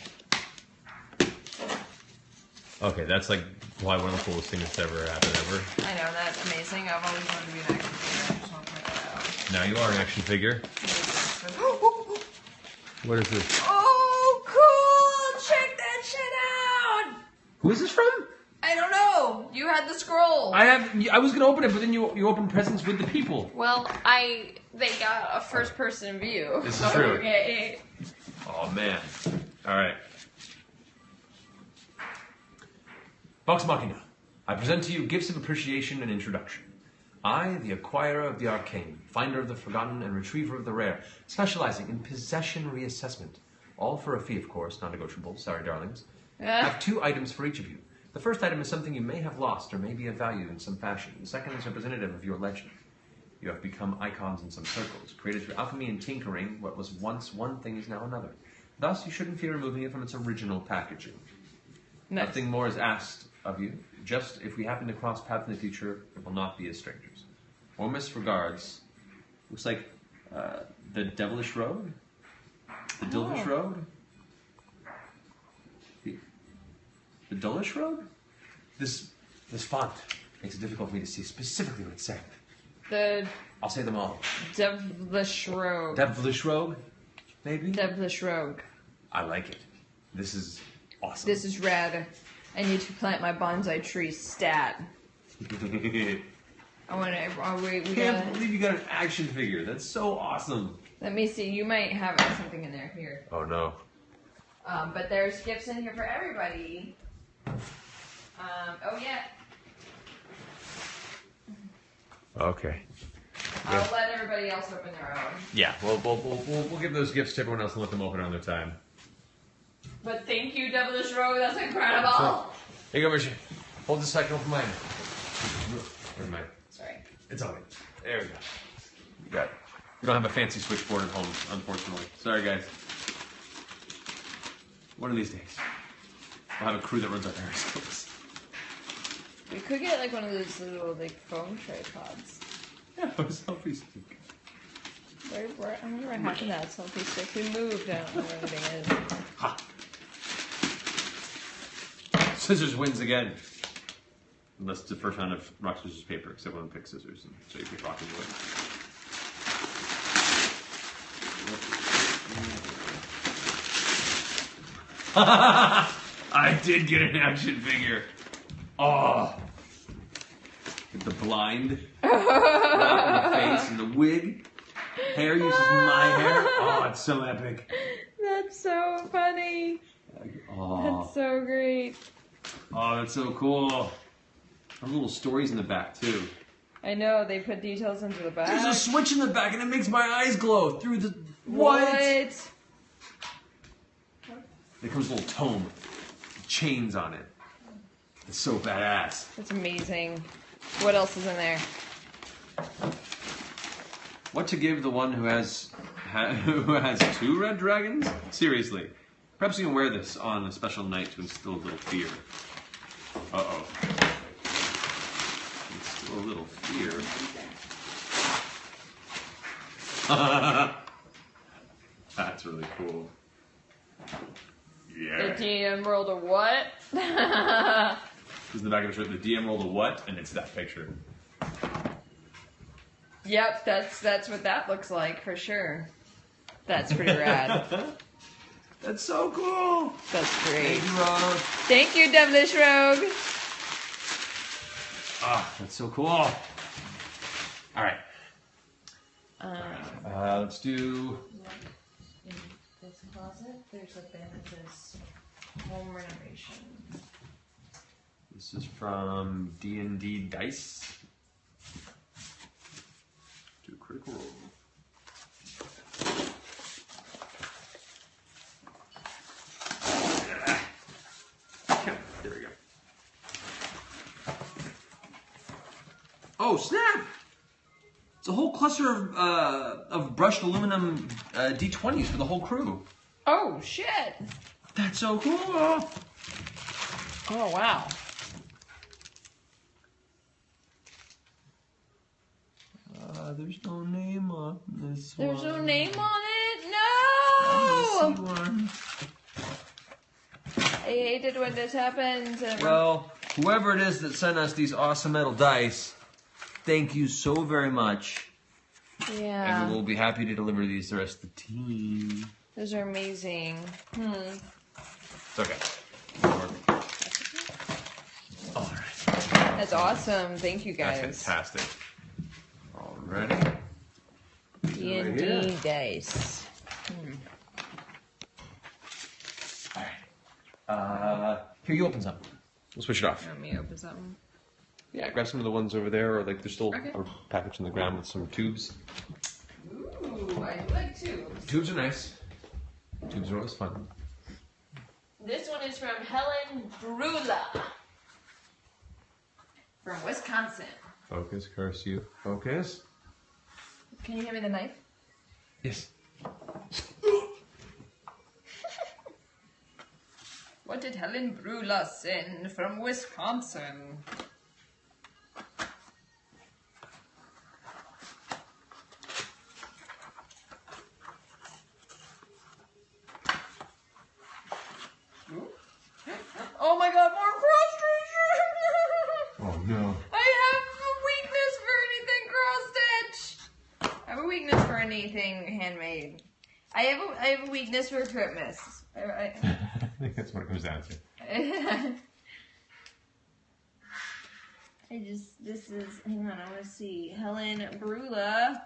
okay, that's like probably one of the coolest things that's ever happened ever. I know, that's amazing. I've always wanted to be an action figure. I just want to point that out. Now you are an action figure. What is this? Oh, cool! Check that shit out! Who is this from? I don't know. You had the scroll. I was gonna open it, but then you open presents with the people. Well, they got a first person view. This is true. Okay. Oh man. All right. Vox Machina. I present to you gifts of appreciation and introduction. I, the acquirer of the arcane, finder of the forgotten, and retriever of the rare, specializing in possession reassessment. All for a fee, of course, non-negotiable. Sorry, darlings. I have 2 items for each of you. The first item is something you may have lost or may be of value in some fashion. The second is representative of your legend. You have become icons in some circles. Created through alchemy and tinkering, what was once one thing is now another. Thus, you shouldn't fear removing it from its original packaging. Nice. Nothing more is asked of you. Just if we happen to cross paths in the future, it will not be as strangers. Warmest regards. Looks like the Devilish Road? The Dilvish Road? The Dullish Road? This font makes it difficult for me to see specifically what it's saying. The I'll say them all. Devilish Rogue. Devilish Rogue? Maybe? Devilish Rogue. I like it. This is awesome. This is rad. I need to plant my bonsai tree stat. I want to. We Can't gotta, believe you got an action figure. That's so awesome. let me see. You might have something in there here. Oh no. But there's gifts in here for everybody. Oh yeah. Okay. I'll let everybody else open their own. Yeah, we'll give those gifts to everyone else and let them open on their time. But thank you, Devilish Rogue. That's incredible. Here you go, Richie. Hold this second open mine. Where's mine? Sorry. It's on it. There we go. You got it. We don't have a fancy switchboard at home, unfortunately. Sorry, guys. One of these days, we'll have a crew that runs our periscopes. We could get like one of those little like phone tripods. Yeah, a selfie stick. I wonder what happened to that selfie stick. Who moved? I don't know where everything is. Ha! Scissors wins again. Unless it's the first round of rock, scissors, paper, because everyone picks scissors, and so you pick rock and wood. I did get an action figure. Oh. With the blind. The face and the wig. Hair uses my hair. Oh, it's so epic. That's so funny. Oh, That's so great. oh, that's so cool. There are little stories in the back, too. I know, they put details into the back. There's a switch in the back and it makes my eyes glow through the... What? There comes a little tome with chains on it. It's so badass. That's amazing. What else is in there? What to give the one who has 2 red dragons? Seriously. Perhaps you can wear this on a special night to instill a little fear. Uh-oh. Instill a little fear. That's really cool. Yeah. The DM rolled a what? This is in the back of the shirt. The DM rolled a what? And it's that picture. Yep, that's what that looks like for sure. That's pretty rad. That's so cool. That's great. Thank you, Rogue. Thank you, Devilish Rogue. Ah, that's so cool. All right. Let's do. In this closet, there's a bin that says home renovation. This is from D&D Dice. Do a critical roll. There we go. Oh snap! It's a whole cluster of brushed aluminum D20s for the whole crew. Oh shit! That's so cool! Oh wow! There's no name on this There's one. no name on it. I No! see one. I hate it when this happens. Well, whoever it is that sent us these awesome metal dice, thank you so very much. Yeah. And we will be happy to deliver these to the rest of the team. Those are amazing. It's okay. All right. That's awesome. Thank you guys. That's fantastic. Alrighty. D&D dice. Alright. Here, you open some. We'll switch it off. Want me to open something? Yeah, grab some of the ones over there, or like there's still Okay. a package on the ground with some tubes. Ooh, I like tubes. Tubes are nice. Tubes are always fun. This one is from Helen Brula from Wisconsin. Focus, curse you. Focus. Can you hand me the knife? Yes. What did Helen Brula send from Wisconsin? Oh my god, more cross-stitch! Oh no. I have a weakness for anything cross-stitch! I have a weakness for anything handmade. I have a weakness for Critmas. I think that's what it comes down to. This is, hang on, I want to see. Helen Brula.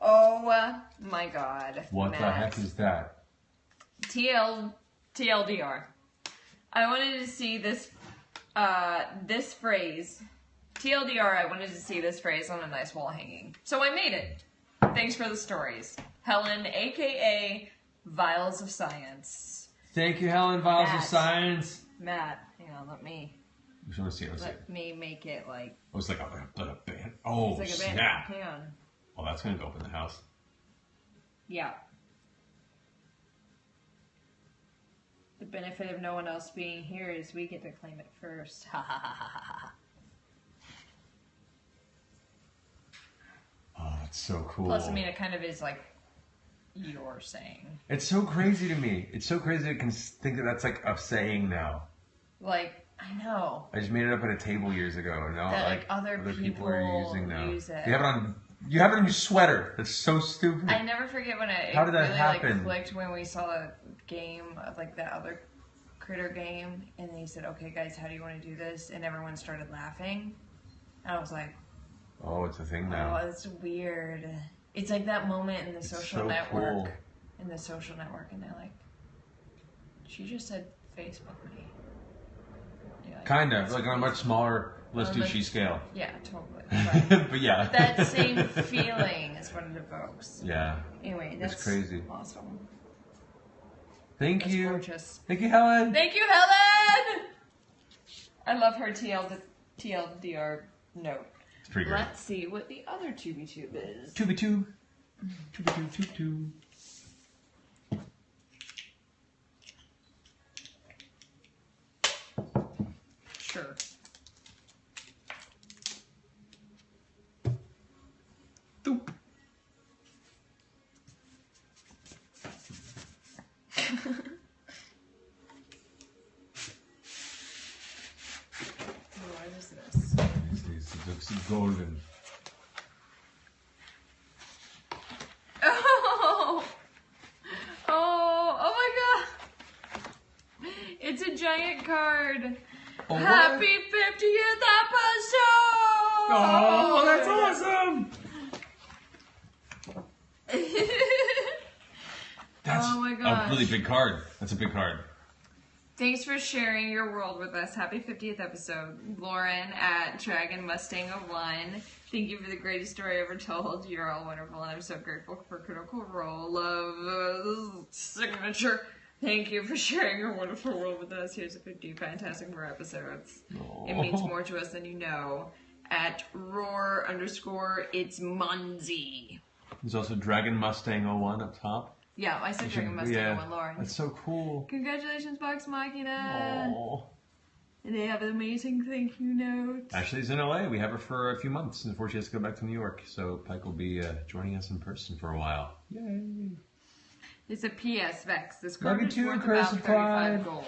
Oh my god. What the heck is that? TLDR. I wanted to see this, this phrase. TLDR, I wanted to see this phrase on a nice wall hanging. So I made it. Thanks for the stories. Helen, aka Vials of Science. Thank you, Helen. Vials of Matt. Science. Matt, hang on, let me Let's see. Let's see. let me make it like Oh, it's like a band. Oh, it's like a band. snap. Hang on. Oh, that's going to go up in the house. Yeah. The benefit of no one else being here is we get to claim it first. Ha ha ha ha ha. Oh, that's so cool. Plus, I mean, it kind of is like you're saying. It's so crazy to me. It's so crazy I can think that that's like a saying now. Like, I know. I just made it up at a table years ago, and now That, like other people are using now. use it. You have it on. You have it on your sweater. That's so stupid. I never forget when it How did that really happen? like clicked when we saw the game of like that other critter game, and they said, "Okay, guys, how do you want to do this?" And everyone started laughing. And I was like, Oh, it's a thing "Oh, now. it's weird." It's like that moment in the social so network. cool. In the social network, and they're like, "She just said Facebook me." You're like, Kind of "That's like on a weird." much smaller like- Listucci scale. Yeah, totally. But But yeah. that same feeling is what it evokes. Yeah. Anyway, It's that's crazy. awesome. Thank That's you. gorgeous. Thank you, Helen. Thank you, Helen! I love her TLDR note. It's pretty great. Let's see what the other Tubi Tube is. Tubi tube. Tubi tube, tube tube. Sure. Doop. What is this? It looks golden. Oh! Oh my god! It's a giant card. Oh, Happy 50th episode! Oh, that's awesome! That's Oh my gosh. a really big card. That's a big card. Thanks for sharing your world with us. Happy 50th episode. Lauren at Dragon Mustang 01. Thank you for the greatest story ever told. You're all wonderful, and I'm so grateful for Critical Role. Love signature. Thank you for sharing your wonderful world with us. Here's a 50 fantastic more episodes. It means more to us than you know. At roar_ it's Munzie. There's also Dragon Mustang 01 up top. Yeah, I said Dragon Mustang 01, Lauren. That's so cool. Congratulations, Box Machina. Aww. And they have an amazing thank you note. Ashley's in LA. We have her for a few months before she has to go back to New York. So Pike will be joining us in person for a while. Yay. It's a PS Vex. This Love card you is too, worth Chris about and 35 Clyde. gold.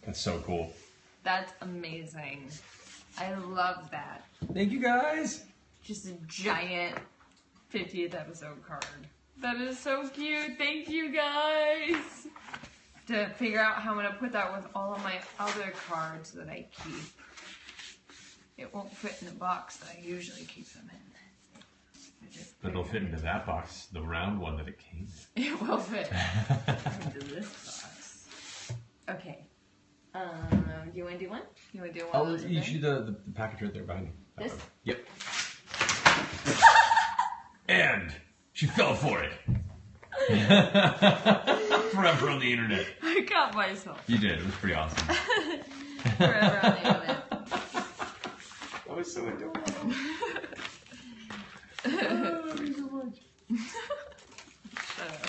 That's so cool. That's amazing. I love that. Thank you guys. Just a giant 50th episode card. That is so cute. Thank you guys. To figure out how I'm going to put that with all of my other cards that I keep. It won't fit in the box that I usually keep them in. But they'll fit into that box, the round one that it came in. It will fit into this box. Okay. Do you want to do one? You want to do one? Oh, of those you okay? should do the package right there behind you. This? Yep. And she fell for it. Forever on the internet. I got myself. You did. It was pretty awesome. Forever on the internet. That was so adorable. Love you so much. Shut up.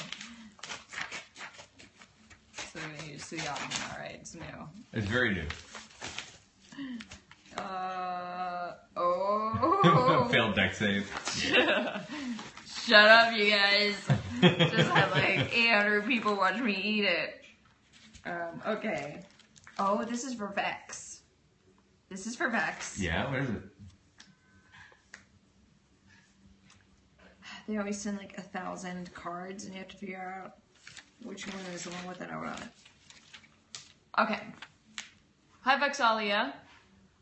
So we're gonna use Suyaman, alright, it's new. It's very new. Oh. Failed deck save. Shut up, you guys. Just had like 800 people watch me eat it. Okay. Oh, this is for Vex. This is for Vex. Yeah, where is it? They always send like 1,000 cards and you have to figure out which one is the one with the note on it. Okay. Hi, Vexalia.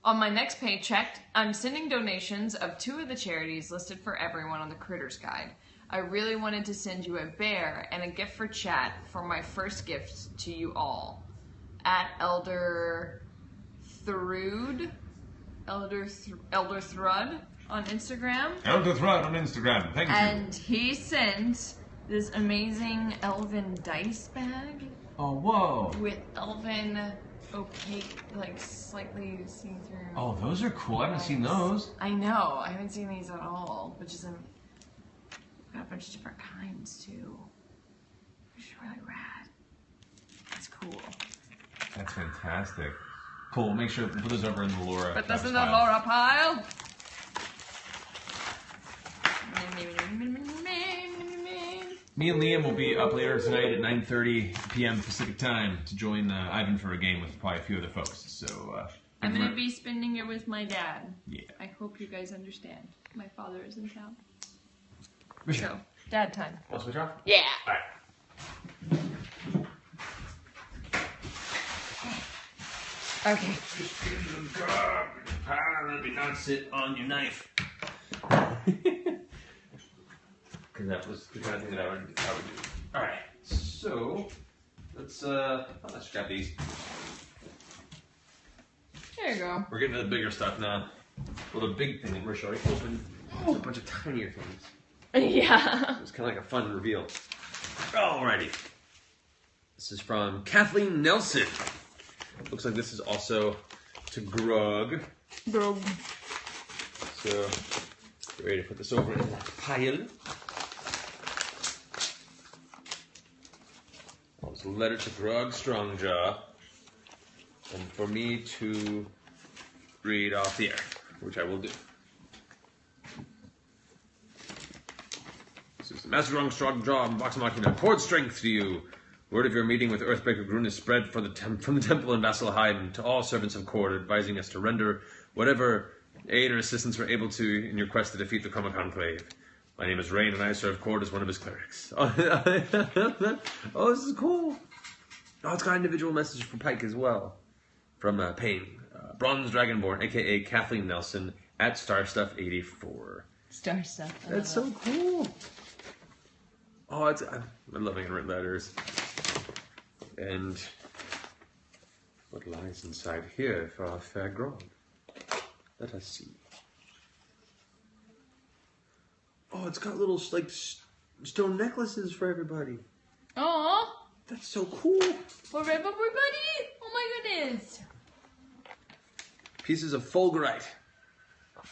On my next paycheck, I'm sending donations of 2 of the charities listed for everyone on the Critters Guide. I really wanted to send you a bear and a gift for chat for my first gift to you all. At Elder Thrud on Instagram. Elder Thrud on Instagram. Thank you. And he sent this amazing elven dice bag Oh, whoa. with elven opaque, like slightly see-through. Oh, those are cool. I haven't seen those. I know. I haven't seen these at all, which is got a bunch of different kinds too. Which is really rad. That's cool. That's fantastic. Cool. We'll make sure to put those over in the Laura. Put this in the pile. Laura pile. Me and Liam will be up later tonight at 9:30 p.m. Pacific time to join Ivan for a game with probably a few other folks. So I'm gonna be spending it with my dad. Yeah. I hope you guys understand. My father is in town. Michelle. So, dad time. Want to switch off? Yeah. All right. Okay. Maybe not sit on your knife. Because that was the kind of thing that I would do. All right. So let's grab these. There you go. We're getting to the bigger stuff now. Well, the big thing that we're showing open is a bunch of tinier things. Yeah. It's kind of like a fun reveal. Alrighty. This is from Kathleen Nelson. Looks like this is also to Grug. Bro. So, get ready to put this over in the pile. Well, it's a letter to Grug Strongjaw. And for me to read off the air, which I will do. This is the Master Strongjaw and Vox Machina. Cord strength to you. Word of your meeting with Earthbreaker Grun is spread from the temple in Vasselheim to all servants of Cord, advising us to render whatever aid or assistance we're able to in your quest to defeat the Chroma Conclave. My name is Rain, and I serve Cord as one of his clerics. Oh, this is cool. Oh, it's got an individual message for Pike as well. From Payne. Bronze Dragonborn, a.k.a. Kathleen Nelson, at Starstuff84. Star stuff. That's so cool. Oh, I love handwritten letters. And what lies inside here for our fair grog? Let us see. Oh, it's got little like stone necklaces for everybody. Aww. That's so cool. For everybody. Oh my goodness. Pieces of fulgurite.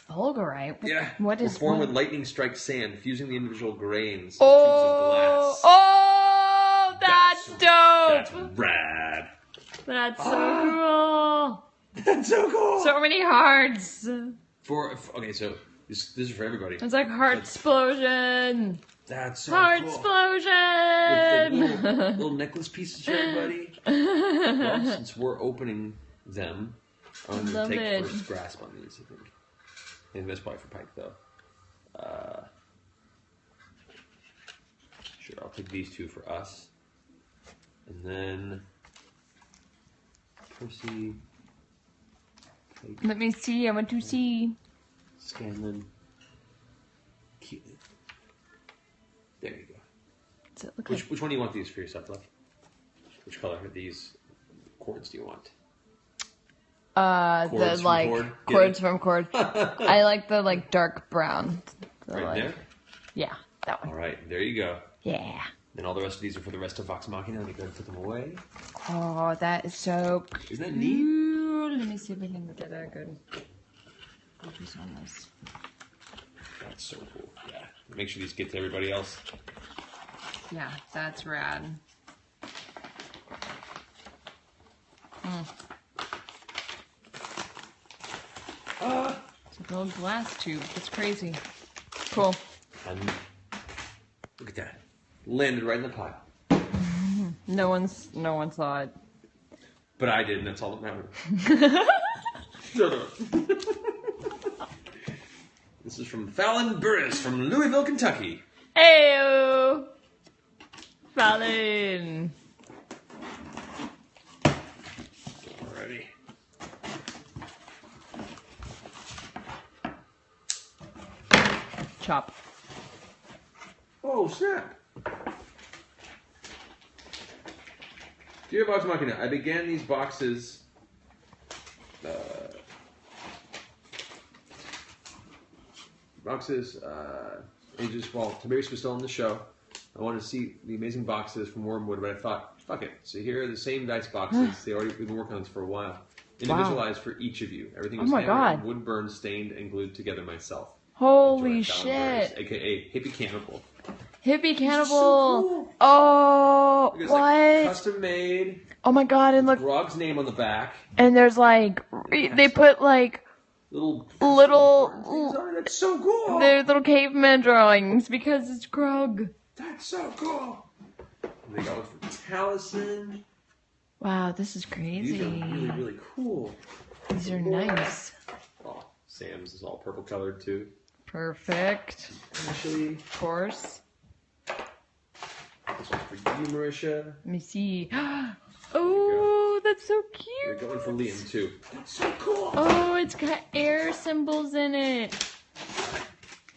Fulgurite? Yeah. What is formed what? with lightning strike sand, fusing the individual grains. Oh, oh, that's dope. That's rad. That's so cool. That's so cool. So many hearts. Okay, so this is for everybody. It's like heart explosion. That's so Heart cool. explosion. With the little necklace pieces for everybody. Well, since we're opening them, I'm going to take first grasp on these, I think. And that's probably for Pike, though. Sure, I'll take these two for us. And then Percy. Pike, Let me see. I want to see. Scanlan. There you go. Does it look like? Which one do you want these for yourself, love? Which color of these cords do you want? The like cords from cord. I like the like dark brown. Right there? Yeah, that one. All right, there you go. Yeah. Then all the rest of these are for the rest of Vox Machina. Let me go and put them away. Oh, that is so Isn't that neat? cool. Let me see if I can get a good focus on this. That's so cool. Yeah. Make sure these get to everybody else. Yeah, that's rad. It's like a little glass tube. It's crazy. Cool. And look at that. Landed right in the pile. No one saw it. But I did, and that's all that mattered. Shut up. This is from Fallon Burris from Louisville, Kentucky. Heyo! Fallon! Alrighty. Chop. Oh, snap. Dear Vox Machina, I began these boxes ages while Tiberius was still on the show. I wanted to see the amazing boxes from Wormwood, but I thought, fuck it. So here are the same dice boxes. We've been working on this for a while. Individualized for each of you. Everything was handwritten, wood burned, stained, and glued together myself. Holy Enjoy, shit. AKA Hippie Cannibal. Hippie Cannibal. So cool. Oh, It's what? like custom made. Oh my god, and look. Grog's name on the back. And there's like, they put like Little little, on it. That's so cool. they're little caveman drawings because it's Grog. That's so cool. And they got one from Taliesin. Wow, this is crazy. These are really, really cool. These are nice. Oh, Sam's is all purple colored too. Perfect. Actually, Of course. this one's for you, Marisha. Let me see. Oh, that's so We're cute. going for Liam too. That's so cool. Oh, it's got air symbols in it.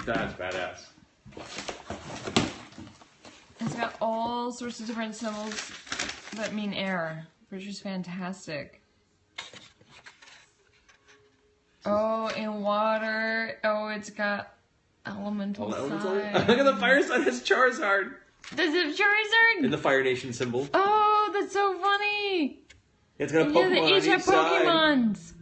That's badass. It's got all sorts of different symbols that mean air, which is fantastic. Oh, in water. Oh, it's got elemental sign. Look at the fire sign. It's Charizard. Does it Charizard? And the Fire Nation symbol. Oh, that's so funny. It's got a Yeah, Pokemon they on each have each side. Pokemons.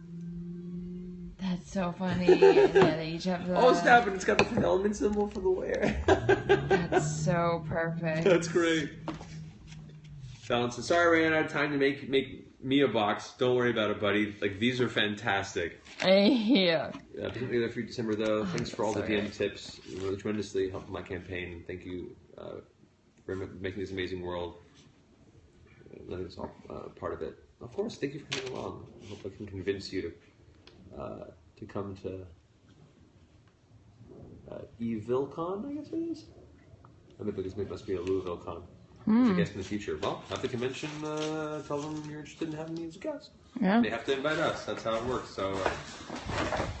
That's so funny. Yeah, they each have the... Oh, snap, and it's got the three element symbol for the layer. That's so perfect. That's great. Fallon says, sorry, I ran out of time to make me a box. Don't worry about it, buddy. Like, these are fantastic. Yeah. Particularly the 3 December, though. Thanks for all the sorry. DM tips. You really tremendously helped my campaign. Thank you for making this amazing world. Letting us all part of it. Of course, thank you for coming along. I hope I can convince you to come to EvilCon, I guess it is. I think this must be a Louisville con. I guess in the future. Well, at the convention, tell them you're interested in having me as a guest. Yeah. They have to invite us. That's how it works. So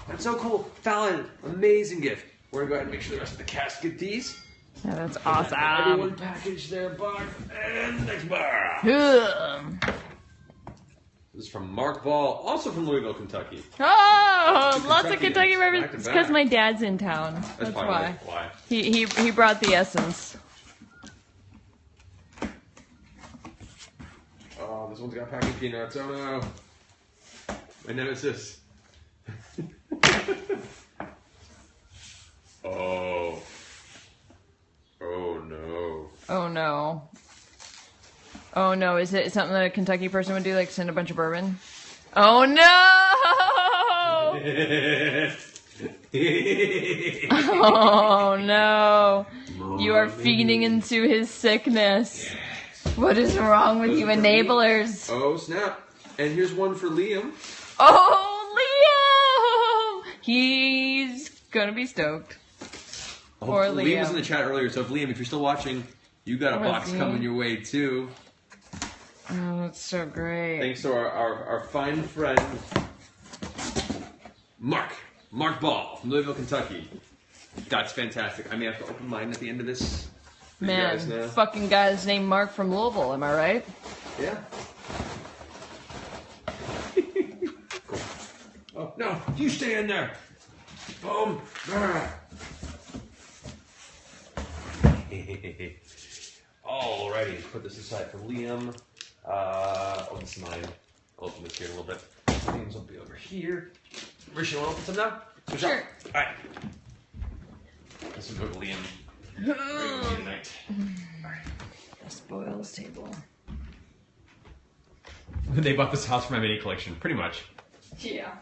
that's so cool. Fallon, amazing gift. We're going to go ahead and make sure the rest of the cast get these. Yeah, that's Everyone awesome. package their box and next bar. Ugh. This is from Mark Ball, also from Louisville, Kentucky. Oh, Two lots of Kentucky Kentuckians, references. back to It's because back. my dad's in town. That's probably why. why. He brought the essence. Oh, this one's got packing peanuts. Oh no. My nemesis. Oh. Oh no. Oh no. Oh no, is it something that a Kentucky person would do, like send a bunch of bourbon? Oh no! Oh no. You are feeding into his sickness. What is wrong with you enablers? Oh snap. And here's one for Liam. Oh, Liam! He's gonna be stoked. Poor Liam was in Liam. the chat earlier, so if Liam, if you're still watching, you got a Was box he? coming your way too. Oh, that's so great. Thanks to our fine friend, Mark Ball from Louisville, Kentucky. That's fantastic. I may have to open mine at the end of this. for you guys Man, now. fucking guy's named Mark from Louisville, am I right? Yeah. Cool. Oh, no, you stay in there. Boom. Alrighty, put this aside for Liam. Oh, this is mine. I'll open this here in a little bit. Liam's will be over here. Marisha, you want to open some now? Switch Sure. up. Alright. This will go to Liam. Right with me tonight. Alright. Spoils table. They bought this house for my mini collection, pretty much. Yeah.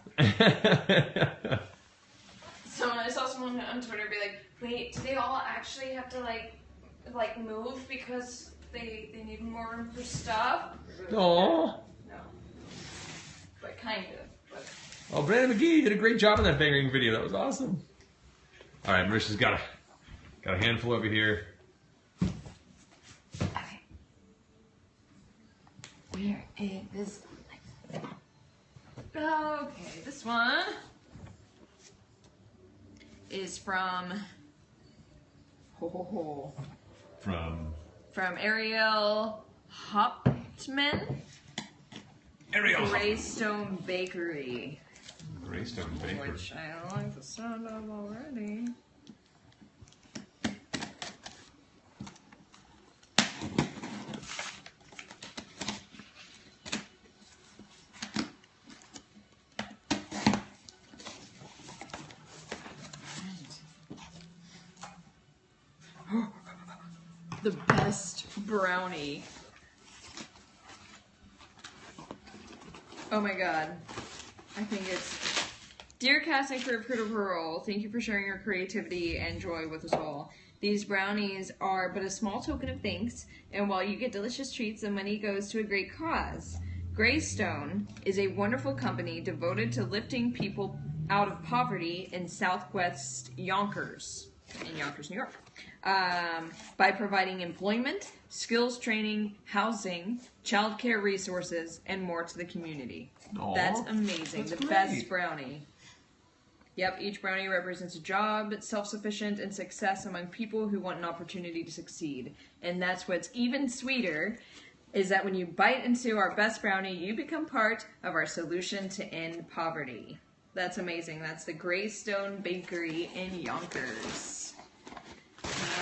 So I saw someone on Twitter be like, wait, do they all actually have to like move because they need more room for stuff? Aww. No. But kind of. But Oh, Brandon McGee did a great job in that bangering video. That was awesome. All right, Marisha's got a handful over here. okay. Where is okay, this one is from from Ariel Hoptman, Ariel. Greystone Bakery, Greystone Baker. which I like the sound of already. The best brownie. Oh my god. I think it's... Dear cast and crew of Critical Role, thank you for sharing your creativity and joy with us all. These brownies are but a small token of thanks, and while you get delicious treats, the money goes to a great cause. Greystone is a wonderful company devoted to lifting people out of poverty in Southwest Yonkers, in Yonkers, New York. By providing employment, skills training, housing, childcare resources, and more to the community. Aw, That's amazing. that's The great. best brownie. Yep, each brownie represents a job, self-sufficient, and success among people who want an opportunity to succeed. And that's what's even sweeter, is that when you bite into our best brownie, you become part of our solution to end poverty. That's amazing. That's the Greystone Bakery in Yonkers.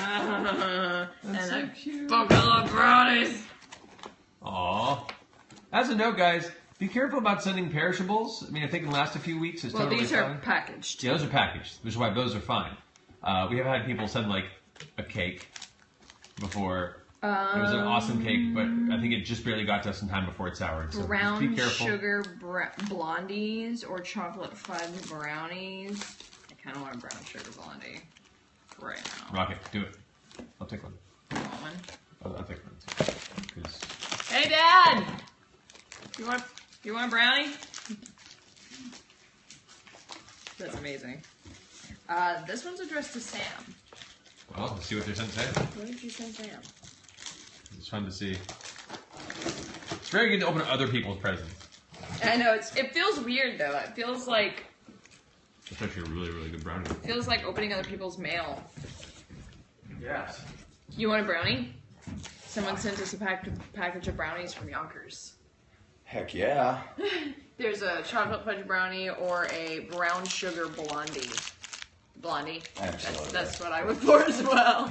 And so I cute. fucking love brownies. Aw. As a note, guys, be careful about sending perishables. I mean, if they can last a few weeks, it's Well, totally these fine. are packaged. Yeah, those are packaged, which is why those are fine. We have had people send, like, a cake before. It was an awesome cake, but I think it just barely got to us in time before it soured. So just be Brown careful. sugar blondies or chocolate fudge brownies. I kind of want a brown sugar blondie right now. Rocket, do it. I'll take one. You want one? I'll take one. 'Cause- Hey, Dad! You want a brownie? That's amazing. This one's addressed to Sam. well, let's see what they're sent today. What did you send Sam? It's fun to see. It's very good to open other people's presents. I know it feels weird though. It feels like It's actually a really, really good brownie. opening other people's mail. Yes. You want a brownie? Someone sent us a package of brownies from Yonkers. Heck yeah. There's a chocolate fudge brownie or a brown sugar blondie. Blondie. Absolutely. That's what I would for as well.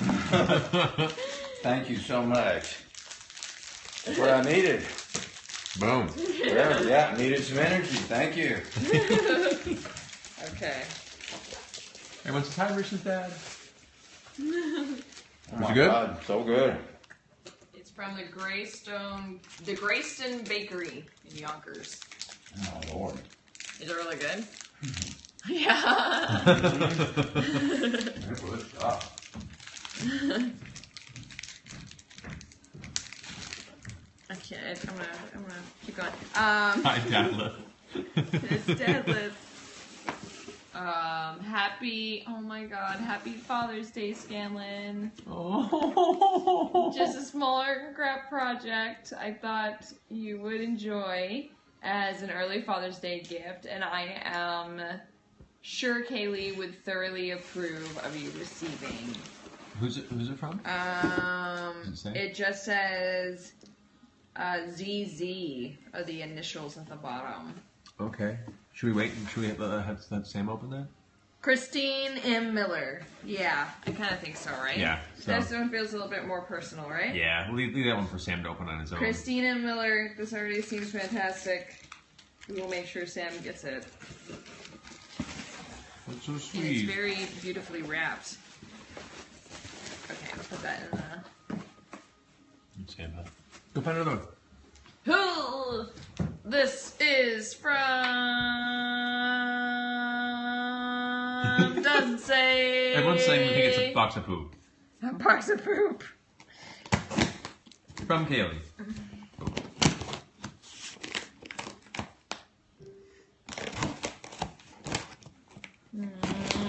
Thank you so much. That's what I needed. Boom. Yeah, needed some energy. Thank you. Okay. Everyone says hi, Marisha's dad. Oh Was my it good? God, so good. It's from the Greyston Bakery in Yonkers. Oh Lord. Is it really good? Yeah. Good stuff. Okay, I'm gonna keep going. Hi, Dadla. It's deadlift. Happy Father's Day, Scanlan. Oh. Just a smaller crap project I thought you would enjoy as an early Father's Day gift, and I am sure Kaylee would thoroughly approve of you receiving. Who's it from? Does it say? It just says ZZ are the initials at the bottom. Okay. Should we wait? Should we have Sam open that? Christine M. Miller. Yeah, I kind of think so, right? Yeah, so- This one feels a little bit more personal, right? Yeah, leave that one for Sam to open on his own. Christine M. Miller, this already seems fantastic. We will make sure Sam gets it. That's so And it's sweet. very beautifully wrapped. Okay, I'll put that in the... Sam, go find another one. Who? This is from... Doesn't say... Everyone's saying we think it's a box of poop. A box of poop. From Kaylee.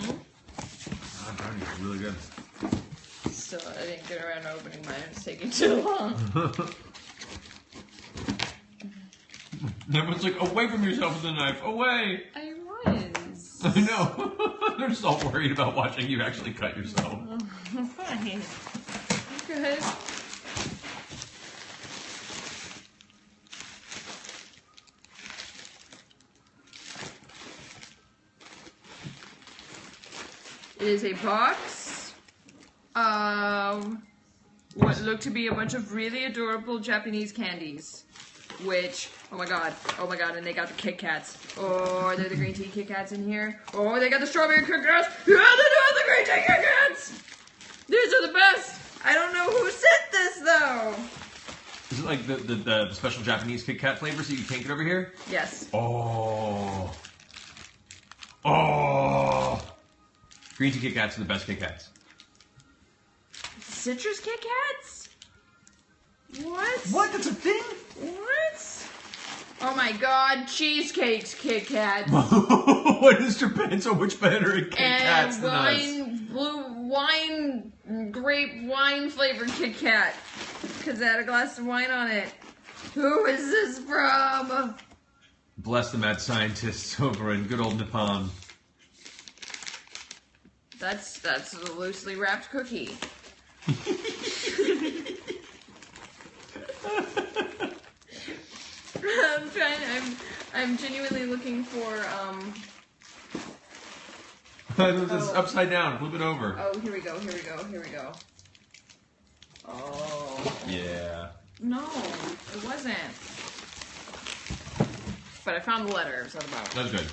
Oh, brownies are really good. Still, I didn't get around to opening mine. It's taking too long. Everyone's like, away from yourself with the knife, away! I was. I know. They're just all worried about watching you actually cut yourself. Fine. Good. It is a box of what look to be a bunch of really adorable Japanese candies. Which, oh my god, and they got the Kit Kats. Oh, are there the green tea Kit Kats in here? Oh, they got the strawberry Kit Kats. Yeah, they do have the green tea Kit Kats. These are the best. I don't know who sent this though. Is it like the special Japanese Kit Kat flavors that you can't get over here? Yes. Oh. Oh. Green tea Kit Kats are the best Kit Kats. Citrus Kit Kats? What? What? That's a thing? What? Oh my god, cheesecakes Kit Kats. What is Japan so much better at Kit Kats And than us? grape wine flavored Kit Kat. Because it had a glass of wine on it. Who is this from? Bless the mad scientists over in good old Nippon. That's a loosely wrapped cookie. I'm genuinely looking for It's upside down. Flip it over. oh, here we go. Oh. Yeah. No, it wasn't. But I found the letter. It's at the bottom. That's good.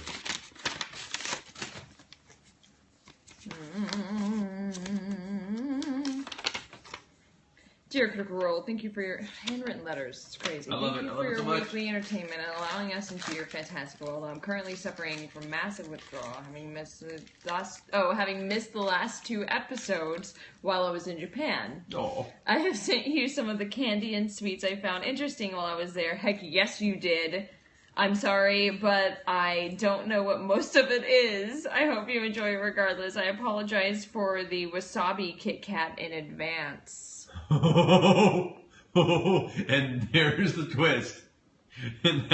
Dear Critical Role, thank you for your handwritten letters. It's crazy. I love Thank it. you I for love it your so much. weekly entertainment and allowing us into your fantastical. Although I'm currently suffering from massive withdrawal, having missed the last 2 episodes while I was in Japan. Oh. I have sent you some of the candy and sweets I found interesting while I was there. Heck, yes, you did. I'm sorry, but I don't know what most of it is. I hope you enjoy it regardless. I apologize for the wasabi Kit Kat in advance. And there's the twist. And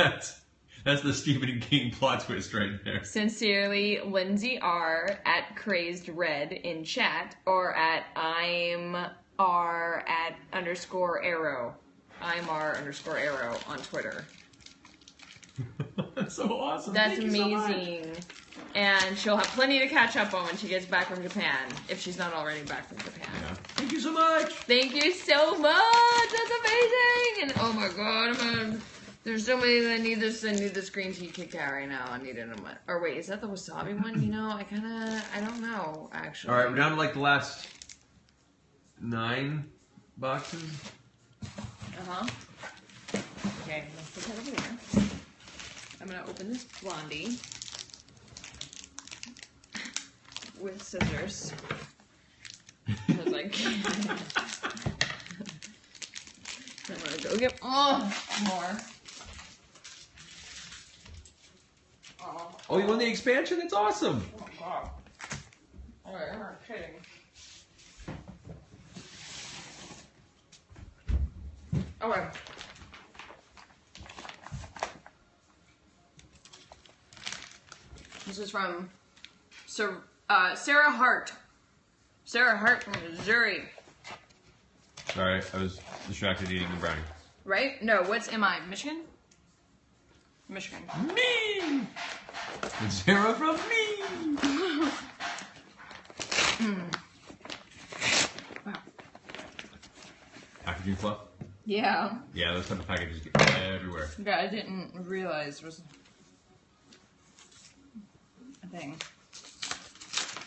That's the Stephen King plot twist right there. Sincerely, Lindsay R at Crazed Red in chat, or at I'm R at _arrow. I'm R _arrow on Twitter. That's so awesome. That's Thank you so much. amazing. And she'll have plenty to catch up on when she gets back from Japan, if she's not already back from Japan. Yeah. Thank you so much. Thank you so much. That's amazing. And oh my god, there's so many that I need this green tea Kit Kat right now. I need it in my... Or wait, is that the wasabi one? You know, I don't know, actually. All right, we're down to like the last 9 boxes. Uh-huh. Okay, let's put that over there. I'm gonna open this blondie with scissors. Because I can't. I'm gonna go get more. Oh, you won the expansion? That's awesome. Oh god. Alright, I'm not kidding. Okay. This is from Sarah Hart. Sarah Hart from Missouri. Sorry, I was distracted eating the brownie. Right? No, what's MI? Michigan? Michigan. Me! It's Sarah from me! Wow. Packaging fluff? Yeah. Yeah, those type of packages get everywhere. Yeah, I didn't realize was a thing.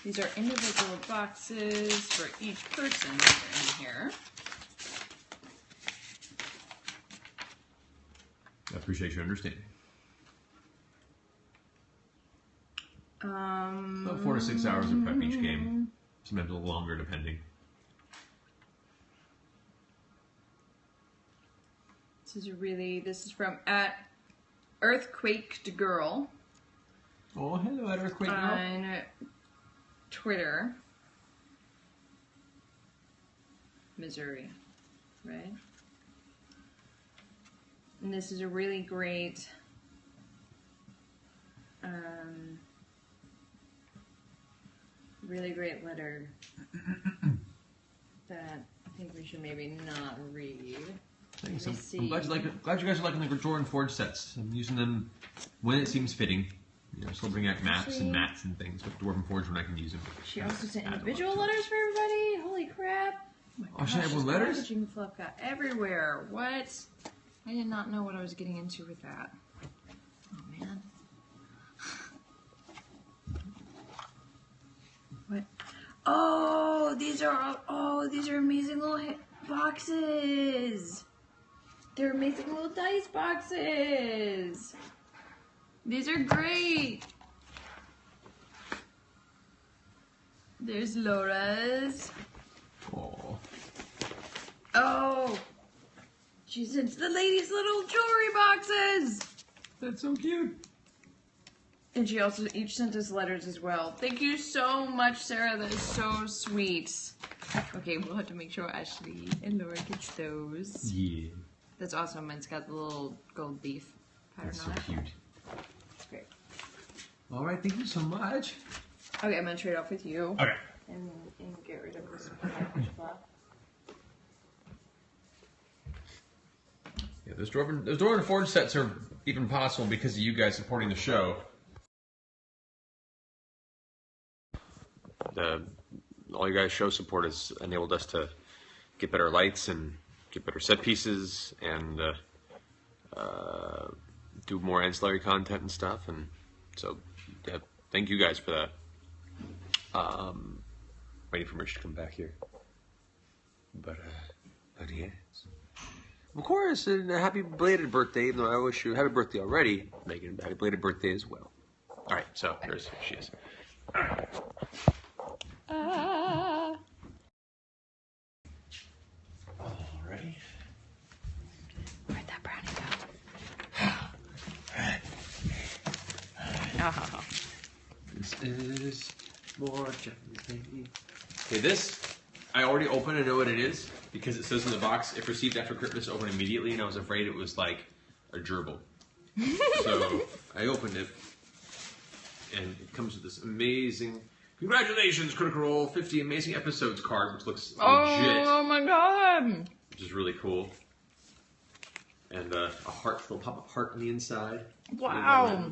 These are individual boxes for each person in here. I appreciate your understanding. About 4 to 6 hours of prep each game. Sometimes a little longer, depending. This is from at Earthquaked Girl Oh, hello, Earthquake Girl. on Twitter. Missouri, right? And this is a really great letter that I think we should maybe not read. Thanks. Let me I'm glad you guys are liking the Jordan Forge sets. I'm using them when it seems fitting. You know, still bring out maps and mats and things, but Dwarven Forge when I can use them. She also sent individual letters for everybody. Holy crap! Oh my gosh, she had this letters? packaging fluff got everywhere. What? I did not know what I was getting into with that. Oh man. What? Oh, these are amazing little boxes. They're amazing little dice boxes. These are great. There's Laura's. Oh, Oh, she sent the ladies little jewelry boxes. that's so cute. And she also each sent us letters as well. Thank you so much, Sarah. That is so sweet. Okay, we'll have to make sure Ashley and Laura gets those. Yeah, That's awesome. It's got the little gold beef pattern that's so on it. cute. It's great. All right, thank you so much. Okay, I'm gonna trade off with you. Okay. And get rid of this package fluff. Yeah, those Dwarven Forge sets are even possible because of you guys supporting the show. All you guys' show support has enabled us to get better lights and get better set pieces and do more ancillary content and stuff. And so, yeah, thank you guys for that. Waiting for Rich to come back here. But yes. Of course, and a happy belated birthday, even though I wish you happy birthday already, Megan. Happy belated birthday as well. All right, so here she is. All right. Alrighty. Where'd that brownie go? Oh. This is more gently. Okay, this I already opened. I know what it is because it says in the box, if received after Critmas, open immediately, and I was afraid it was like a gerbil. So I opened it, and it comes with this amazing, congratulations, Critical Role 50 Amazing Episodes card, which looks legit. Oh my god. Which is really cool. And a heart, little pop-up heart on the inside. Wow.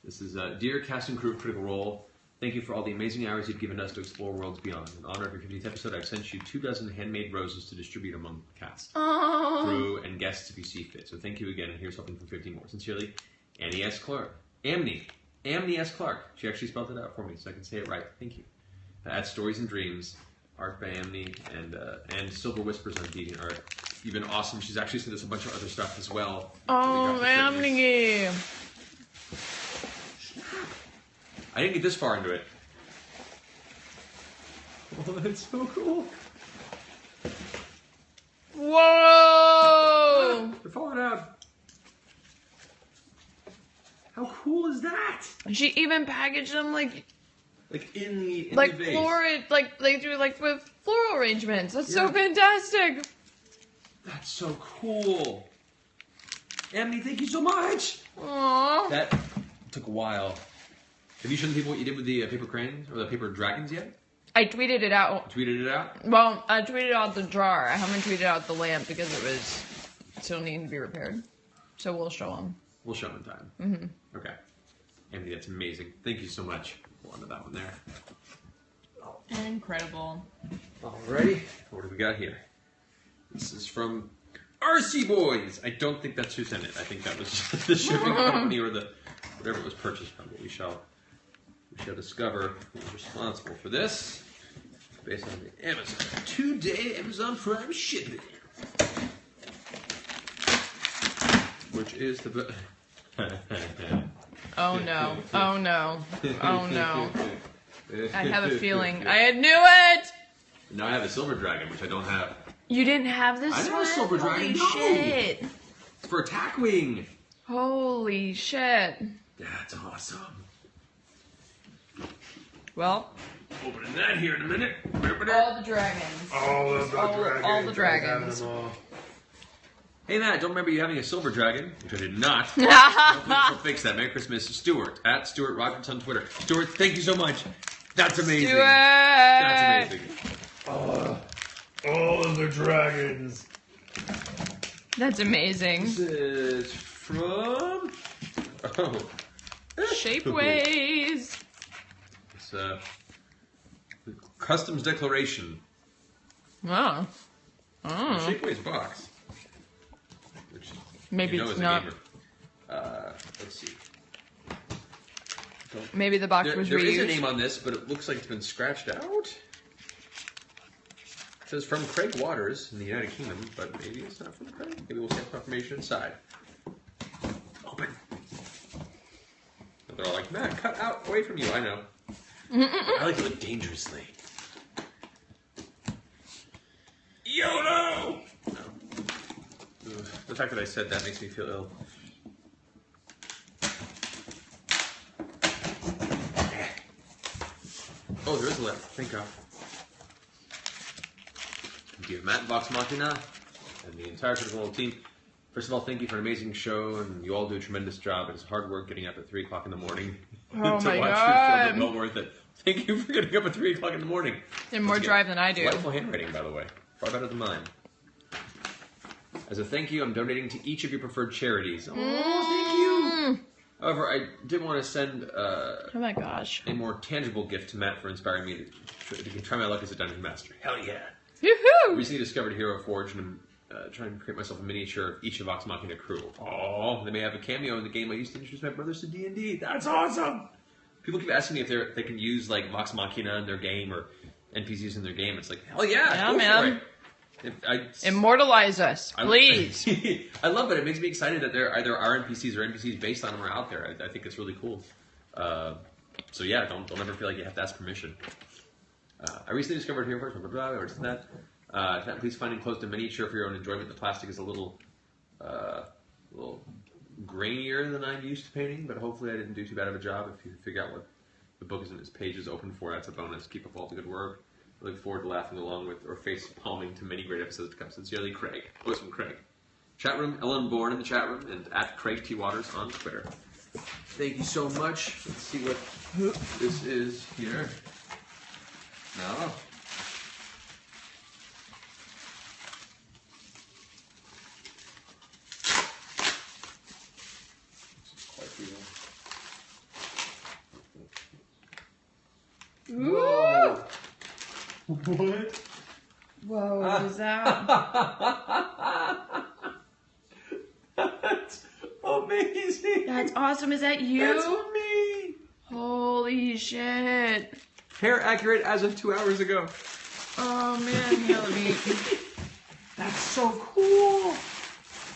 This is Dear Cast and Crew of Critical Role. Thank you for all the amazing hours you've given us to explore worlds beyond. In honor of your 50th episode, I've sent you 24 handmade roses to distribute among the cast, crew, and guests if you see fit. So thank you again, and here's hoping for 50 more. Sincerely, Annie S. Clark. Amnie S. Clark. She actually spelled it out for me, so I can say it right. Thank you. At Stories and Dreams, art by Amnie, and Silver Whispers on Deviant Art. You've been awesome. She's actually sent us a bunch of other stuff as well. Oh, Amnie. I didn't get this far into it. Oh, that's so cool. Whoa! They're falling out. How cool is that? She even packaged them Like in the like vase. floral, like they do like with floral arrangements. That's so Yeah. fantastic. That's so cool. Amity, thank you so much. Aww. That took a while. Have you shown the people what you did with the paper cranes or the paper dragons yet? I tweeted it out. Tweeted it out? Well, I tweeted out the jar. I haven't tweeted out the lamp because it was still needing to be repaired. So we'll show them. We'll show them in time. Mm-hmm. Okay. Amity, that's amazing. Thank you so much. We'll under that one there. Incredible. Alrighty. What do we got here? This is from RC Boys. I don't think that's who sent it. I think that was just the shipping company or the whatever it was purchased from. But we shall discover who's responsible for this based on the Amazon 2-day Amazon Prime shipping, which is the. Oh no. Oh no. Oh no. I have a feeling. I knew it! Now I have a silver dragon, which I don't have. You didn't have this I one? know a silver dragon. Holy No. shit. It's for attack wing. Holy shit. That's awesome. Well, Opening that here in a minute. all the dragons. All the dragons. Hey Matt, don't remember you having a silver dragon, which I did not. We'll fix that. Merry Christmas, Stuart at Stuart Roberts on Twitter. Stuart, thank you so much. That's amazing. Stuart! That's amazing. All of the dragons. That's amazing. This is from Shapeways. It's Customs Declaration. Oh. Oh. Shapeways box. Which Maybe you know it's is a not. gamer. Let's see. Maybe the box was There is a reused. name on this, but it looks like it's been scratched out. It says from Craig Waters in the United Kingdom, but maybe it's not from Craig. Maybe we'll get confirmation inside. Open. And they're all like, Matt, cut out away from you. I know. I like to live dangerously. YOLO! No. Ugh, the fact that I said that makes me feel ill. Oh, there is a letter. Thank God. Dear Matt, Vox Machina, and the entire Critical Role team, first of all, thank you for an amazing show, and you all do a tremendous job. It's hard work getting up at 3 o'clock in the morning Oh to my watch your show, God. but well worth it. Thank you for getting up at 3 o'clock in the morning. And more Once drive again, than I do. Delightful handwriting, by the way. Far better than mine. As a thank you, I'm donating to each of your preferred charities. Oh, thank you! However, I did want to send Oh my gosh. a more tangible gift to Matt for inspiring me to try my luck as a dungeon master. Hell yeah! I Yoo-hoo! recently discovered Hero Forge and I'm trying to create myself a miniature of each of Vox Machina crew. Oh, they may have a cameo in the game I used to introduce my brothers to D&D. That's awesome! People keep asking me if they can use like Vox Machina in their game or NPCs in their game. It's like, hell yeah! Yeah, go man. For it. Immortalize us, please. I love it. It makes me excited that there either are NPCs or NPCs based on them are out there. I think it's really cool. So yeah, don't ever feel like you have to ask permission. I recently discovered Hero Forge, blah, blah, blah, or just that. Please find enclosed a miniature for your own enjoyment. The plastic is a little grainier than I'm used to painting, but hopefully I didn't do too bad of a job. If you figure out what the book is and its pages open for, that's a bonus. Keep up all the good work. I look forward to laughing along with or face palming to many great episodes to come. Sincerely, Craig. Voice from Craig. Chat room, Ellen Bourne in the chat room, and at Craig T. Waters on Twitter. Thank you so much. Let's see what this is here. No. Whoa! What? Whoa, what is that? That's amazing. That's awesome. Is that you? That's me. Holy shit. Hair accurate as of 2 hours ago. Oh man, hell me. That's so cool.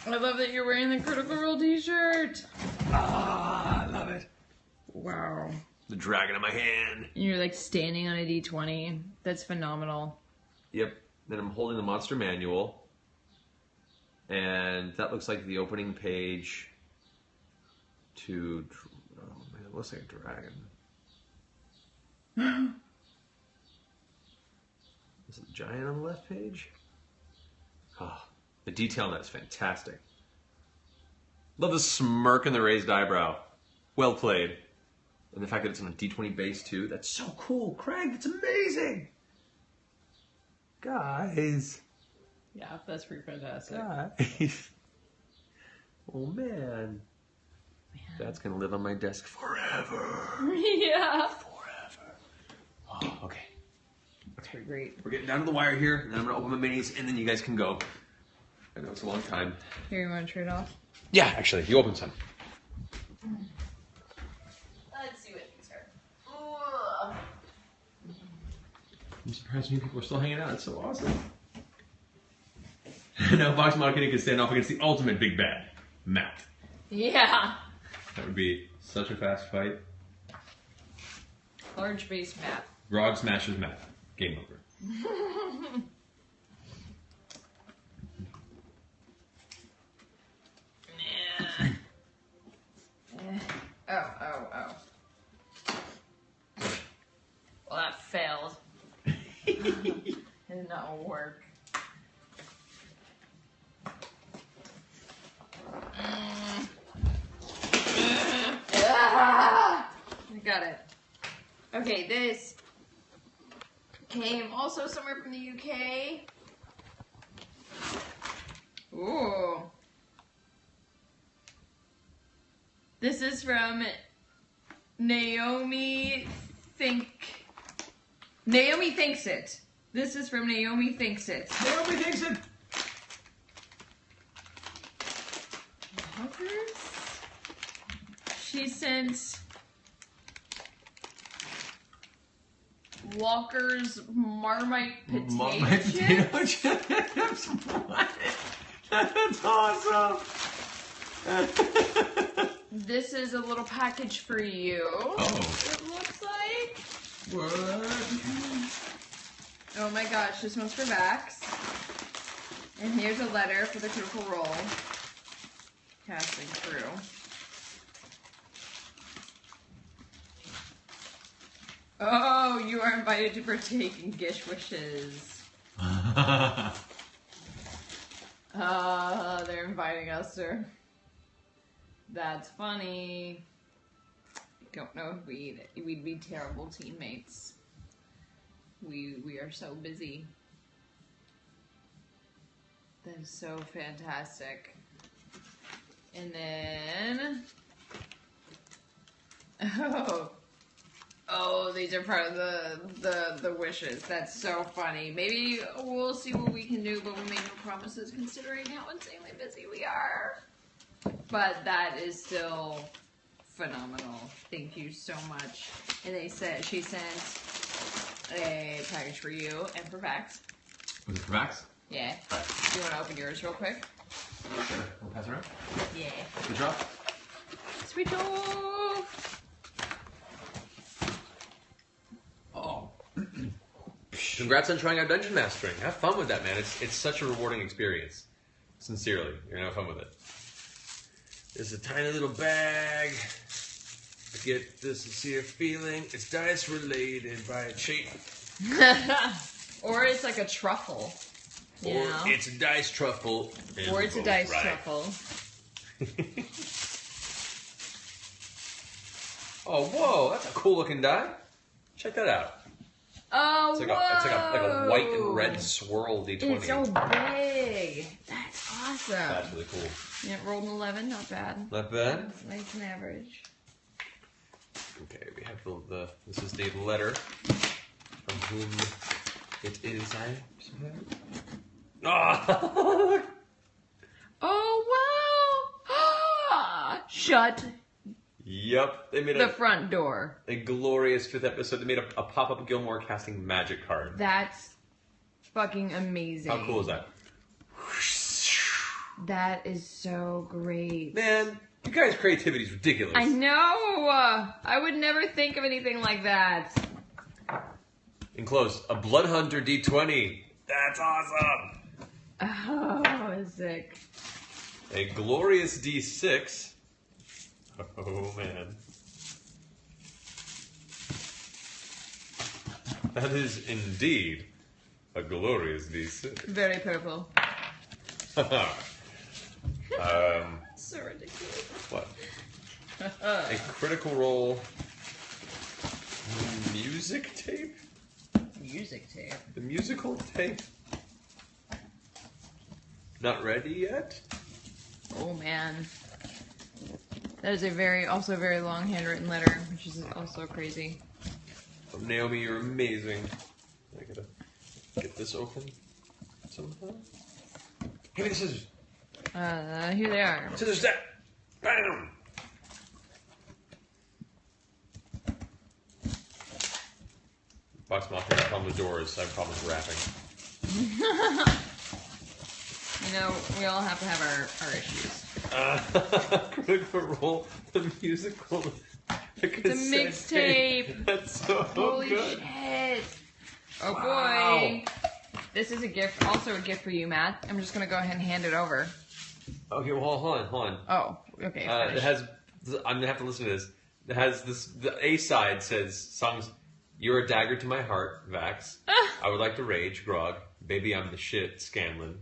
I love that you're wearing the Critical Role t-shirt. Ah, I love it. Wow. The dragon in my hand. You're like standing on a D20. That's phenomenal. Yep. Then I'm holding the monster manual. And that looks like the opening page to... Oh man, it looks like a dragon. Is it the giant on the left page? Oh, the detail on that's fantastic. Love the smirk and the raised eyebrow. Well played. And the fact that it's on a D20 base too. That's so cool. Craig, that's amazing. Guys. Yeah, that's pretty fantastic. Guys. Oh man. That's going to live on my desk forever. Yeah. Forever. Oh, okay. That's pretty great. We're getting down to the wire here, and then I'm going to open my minis, and then you guys can go. I know it's a long time. Here, you want to trade off? Yeah, actually, you open some. Let's see what these are. Ugh. I'm surprised new people are still hanging out. It's so awesome. Now Vox Machina can stand off against the ultimate big bad, Matt. Yeah. That would be such a fast fight. Large base map. Grog smashes Matt. Game over. Oh. Well, that failed. It did not work. I got it. Okay, this came also somewhere from the UK. Ooh. This is from Naomi Thinks It. This is from Naomi Thinks It. Naomi thinks it. Walkers? She sent Walker's Marmite potato Marmite potato chips. What? That's awesome. This is a little package for you. Oh. It looks like. What? Oh my gosh, this one's for Vax. And here's a letter for the Critical Role. Casting through. Oh, you are invited to partake in Gish Wishes. They're inviting us, sir. That's funny. Don't know if we'd be terrible teammates. We are so busy. That is so fantastic. And then oh, these are part of the wishes. That's so funny. Maybe we'll see what we can do, but we make no promises considering how insanely busy we are. But that is still phenomenal. Thank you so much. And she sent a package for you and for Vax. Was it for Max? Yeah. Do you want to open yours real quick? Sure. We'll pass it around. Yeah. Good job. Sweet off. Oh. Congrats on trying out Dungeon Mastering. Have fun with that, man. It's such a rewarding experience. Sincerely, you're gonna have fun with it. There's a tiny little bag. I get this sincere feeling. It's dice related by a cheat. Or it's like a truffle. Yeah. Or it's a dice truffle. and Or it's a both dice right. truffle. Oh, whoa, that's a cool looking die. Check that out. Oh, It's like a white and red swirl D20. It's so big. That's awesome. That's really cool. Yeah, rolled an 11. Not bad. Not bad. It's nice and average. Okay, we have the this is the letter from whom it is. Ah! Oh, wow. Shut Yep, they made the front door. a glorious 5th episode. They made a pop-up Gilmore casting magic card. That's fucking amazing. How cool is that? That is so great. Man, you guys' creativity is ridiculous. I know. I would never think of anything like that. Enclosed, a Blood Hunter D20. That's awesome. Oh, sick. A glorious D6. Oh, man. That is indeed a glorious D6. Very purple. Um, So ridiculous. what? A critical role music tape? Music tape. The musical tape? Not ready yet? Oh man. That is also a very long handwritten letter, which is also crazy. Oh, Naomi, you're amazing. I gotta get this open somehow. Give me the scissors. Here they are. Scissors, that. Bam! Box Mafia has a problem with doors. I have a problem with wrapping. You know, we all have to have our issues. Critical Role, the musical. It's a mixtape. That's so Holy good. shit. Oh Wow. boy. This is a gift, also a gift for you, Matt. I'm just gonna go ahead and hand it over. Okay, well, hold on. Oh, okay. It finish. has. I'm gonna have to listen to this. It has this. The A side says songs. You're a dagger to my heart, Vax. I would like to rage, Grog. Baby, I'm the shit, Scanlan.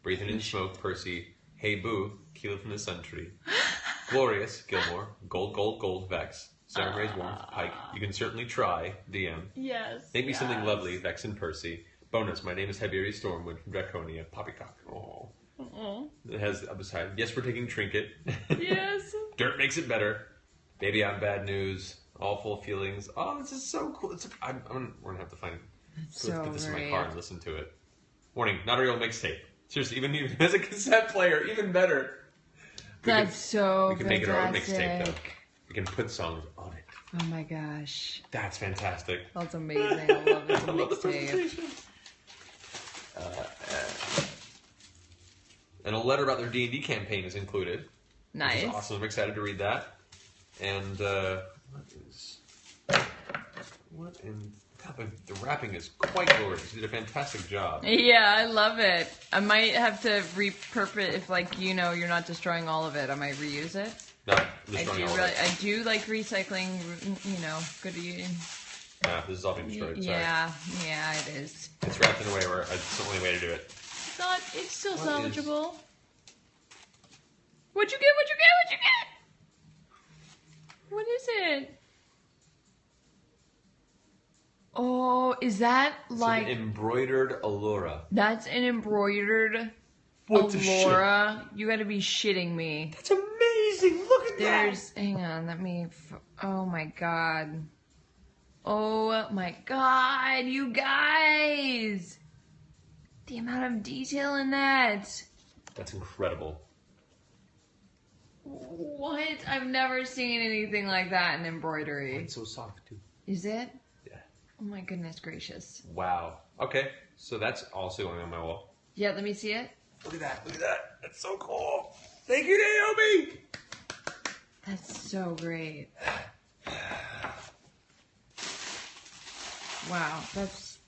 Breathing in smoke, Percy. Hey Boo, Keela from the Sun Tree. Glorious, Gilmore. Gold, gold, gold, Vex. Sarah Ray's warmth, Pike. You can certainly try, DM. Yes. Make me something lovely, Vex and Percy. Bonus, my name is Tiberi Stormwind from Draconia, Poppycock. Oh. Oh. It has up beside. Yes, we're taking Trinket. Yes. Dirt makes it better. Baby, I'm bad news. All full feelings. Oh, this is so cool. We're gonna have to find. So put this in my great. car and listen to it. Warning: not a real mixtape. Seriously, even as a cassette player, even better. That's so We can make it our own fantastic. mixtape, though. We can put songs on it. Oh my gosh. That's fantastic. That's amazing. I love this I love the mixtape. presentation. And a letter about their D&D campaign is included. Which Nice. is awesome. I'm excited to read that. And what in God, the wrapping is quite glorious. You did a fantastic job. Yeah, I love it. I might have to repurpose if, like, you know, you're not destroying all of it. I might reuse it. Not I destroying do all really, of it. I do like recycling. You know, good. This is all being destroyed. Sorry. Yeah, it is. It's wrapped in a way where it's the only way to do it. It's not. It's still What is- salvageable. What'd you get? What'd you get? What'd you get? What is it? Oh, is that It's like? an embroidered Allura. That's an embroidered What the shit? Allura. You gotta be shitting me. That's amazing. Look at There's. Hang on. Let me. Oh my god. Oh my god, you guys! The amount of detail in that. That's incredible. What? I've never seen anything like that in embroidery. It's so soft too. Is it? Yeah. Oh my goodness gracious. Wow. Okay, so that's also going on my wall. Yeah, let me see it. Look at that. Look at that. That's so cool. Thank you, Naomi. That's so great. Wow, that's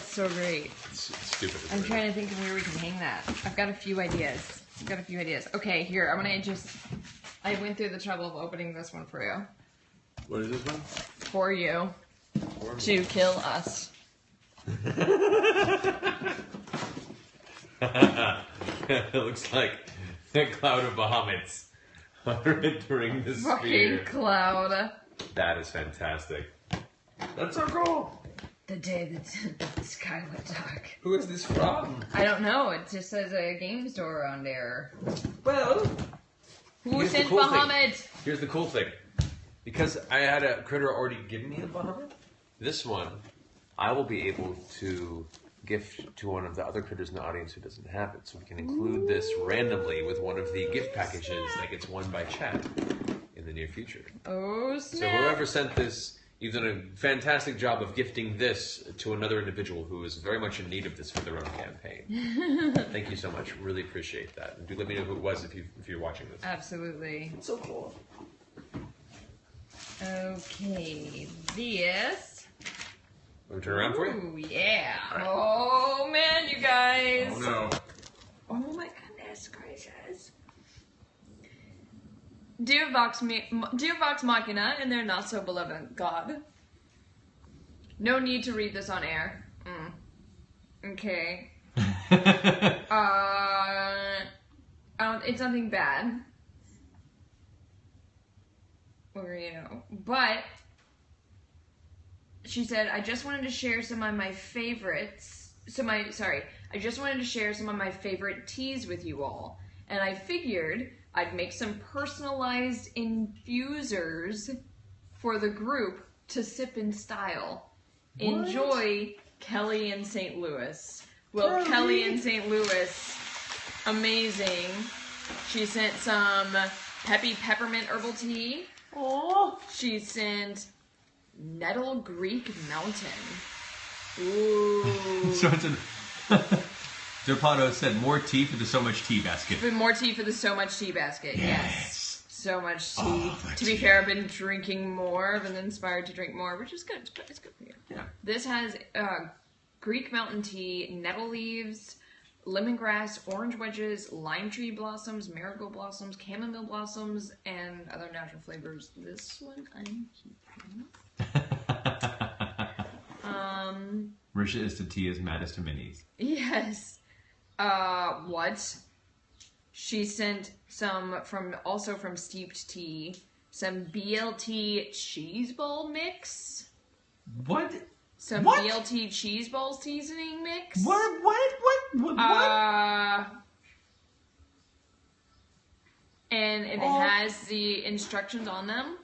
so great. It's stupid. I'm trying to think of where we can hang that. I've got a few ideas. Okay, here, I'm gonna just... I went through the trouble of opening this one for you. What is this one? For you. To kill us. It looks like the cloud of Bahamut's are entering the Fucking sphere. cloud. That is fantastic. That's our goal. The day that the sky went dark. Who is this from? I don't know. It just says a game store on there. Well, Who Here's the sent cool thing. Bahamut? Here's the cool thing. Because I had a critter already give me a Bahamut, this one I will be able to gift to one of the other critters in the audience who doesn't have it. So we can include this randomly with one of the gift packages that gets won by chat in the near future. Oh, So snap. whoever sent this, you've done a fantastic job of gifting this to another individual who is very much in need of this for their own campaign. Thank you so much. Really appreciate that. And do let me know who it was if you're watching this. Absolutely. It's so cool. Okay, this. Want me to turn around for you? Ooh, yeah. Oh, man, you guys. Oh no. Oh, my goodness gracious. Dear Vox Machina and their not-so-beloved god. No need to read this on air. Okay. It's nothing bad. Or, but she said, I just wanted to share some of my favorites. I just wanted to share some of my favorite teas with you all. And I figured I'd make some personalized infusers for the group to sip in style. What? Enjoy, Kelly in St. Louis. Well, Kelly in St. Louis, amazing. She sent some peppy peppermint herbal tea. Oh. She sent Nettle Greek Mountain. Ooh. So it's an. Derpato said more tea for the so much tea basket. But more tea for the so much tea basket. Yes. So much tea. Oh, the To be tea. fair, I've been drinking more. I've been inspired to drink more, which is good. It's good for you. Yeah. This has Greek mountain tea, nettle leaves, lemongrass, orange wedges, lime tree blossoms, marigold blossoms, chamomile blossoms, and other natural flavors. This one I'm keeping. Marisha is to tea as mad as to minis. Yes. What? She sent some from Steeped Tea, some BLT cheese ball mix. What? Some What? BLT cheese balls seasoning mix. What? And it has the instructions on them.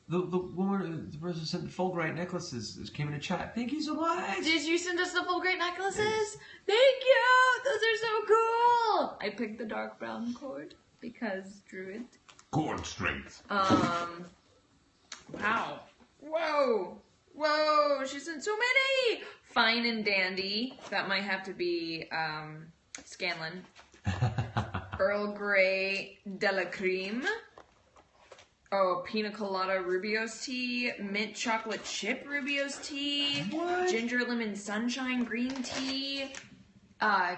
The woman, the person sent the Fulbright necklaces came in a chat. Thank you so much. Did you send us the full great necklaces? Thank you! Those are so cool! I picked the dark brown cord because Druid. Cord strength. Wow. Whoa! She sent so many! Fine and dandy. That might have to be, Scanlan. Earl Grey de la Creme. Oh, Pina Colada Rubio's tea. Mint Chocolate Chip Rubio's tea. What? Ginger Lemon Sunshine Green tea.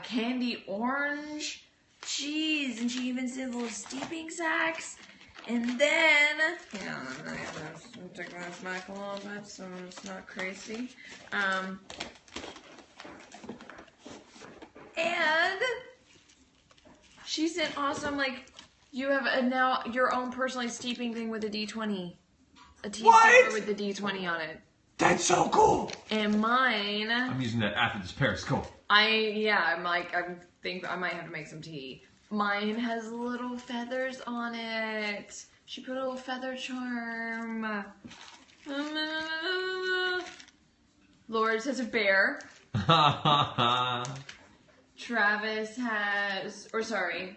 Candy Orange. Jeez, and she even said little steeping sacks. And then, yeah, I have to take this back a little bit so it's not crazy. And she sent awesome, you have now your own personalized steeping thing with a D20. A tea steeper with the D20 on it. That's so cool. And mine, I'm using that after this Periscope. I think I might have to make some tea. Mine has little feathers on it. She put a little feather charm. Lourdes has a bear. Travis has, yes, I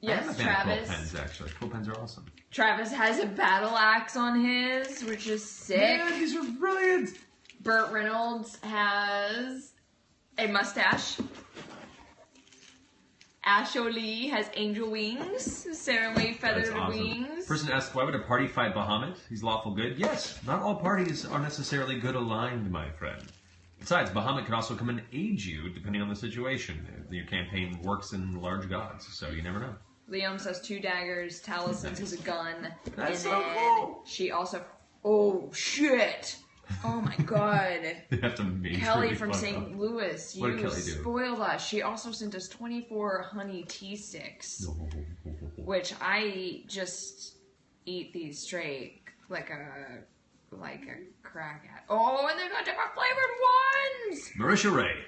have a band of Travis. quill pens, actually. Quill pens are awesome. Travis has a battle axe on his, which is sick. Man, these are brilliant. Burt Reynolds has a mustache. Ash O'Lee has angel wings. Sarah Way feathered That's awesome. wings. Person asks, why would a party fight Bahamut? He's lawful good. Yes, not all parties are necessarily good aligned, my friend. Besides, Bahamut can also come and aid you, depending on the situation. Your campaign works in large gods, so you never know. Liam says 2 daggers. Taliesin has a gun. That's and so then cool. she also... Oh, shit! Oh my god. That's amazing. Kelly from St. Louis, What did you Kelly do? spoiled us. She also sent us 24 honey tea sticks, which I just eat these straight like a crack at. Oh, and they got different flavored ones. Marisha Ray,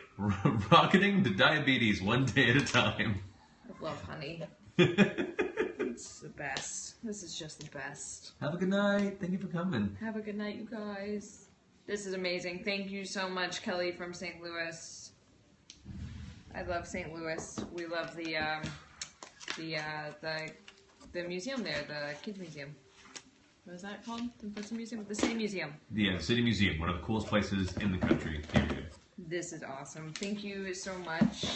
rocketing to diabetes one day at a time. I love honey. It's the best. This is just the best. Have a good night. Thank you for coming. Have a good night, you guys. This is amazing. Thank you so much, Kelly from St. Louis. I love St. Louis. We love the museum there, the kids museum. What is that called? What's the museum? The City Museum. Yeah, the City Museum, one of the coolest places in the country, period. This is awesome. Thank you so much.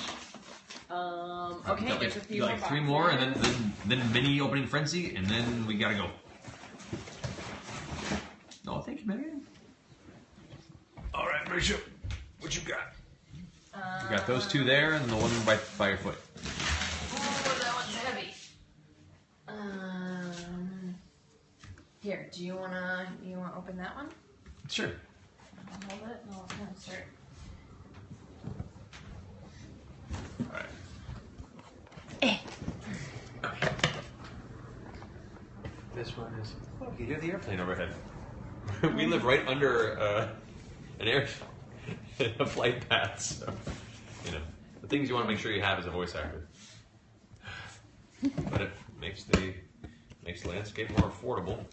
Okay, there's a few more like 3 boxes. more, and then mini opening frenzy, and then we gotta go. Oh, thank you, Megan. All right, Marisha, what you got? You got those 2 there, and the one by your foot. Oh, that one's heavy. Here, do you wanna open that one? Sure. I'll hold it and I'll kind of start. All right. Okay. This one is. Oh, you hear the airplane overhead. We live right under a flight path, so the things you want to make sure you have as a voice actor. But it makes the landscape more affordable.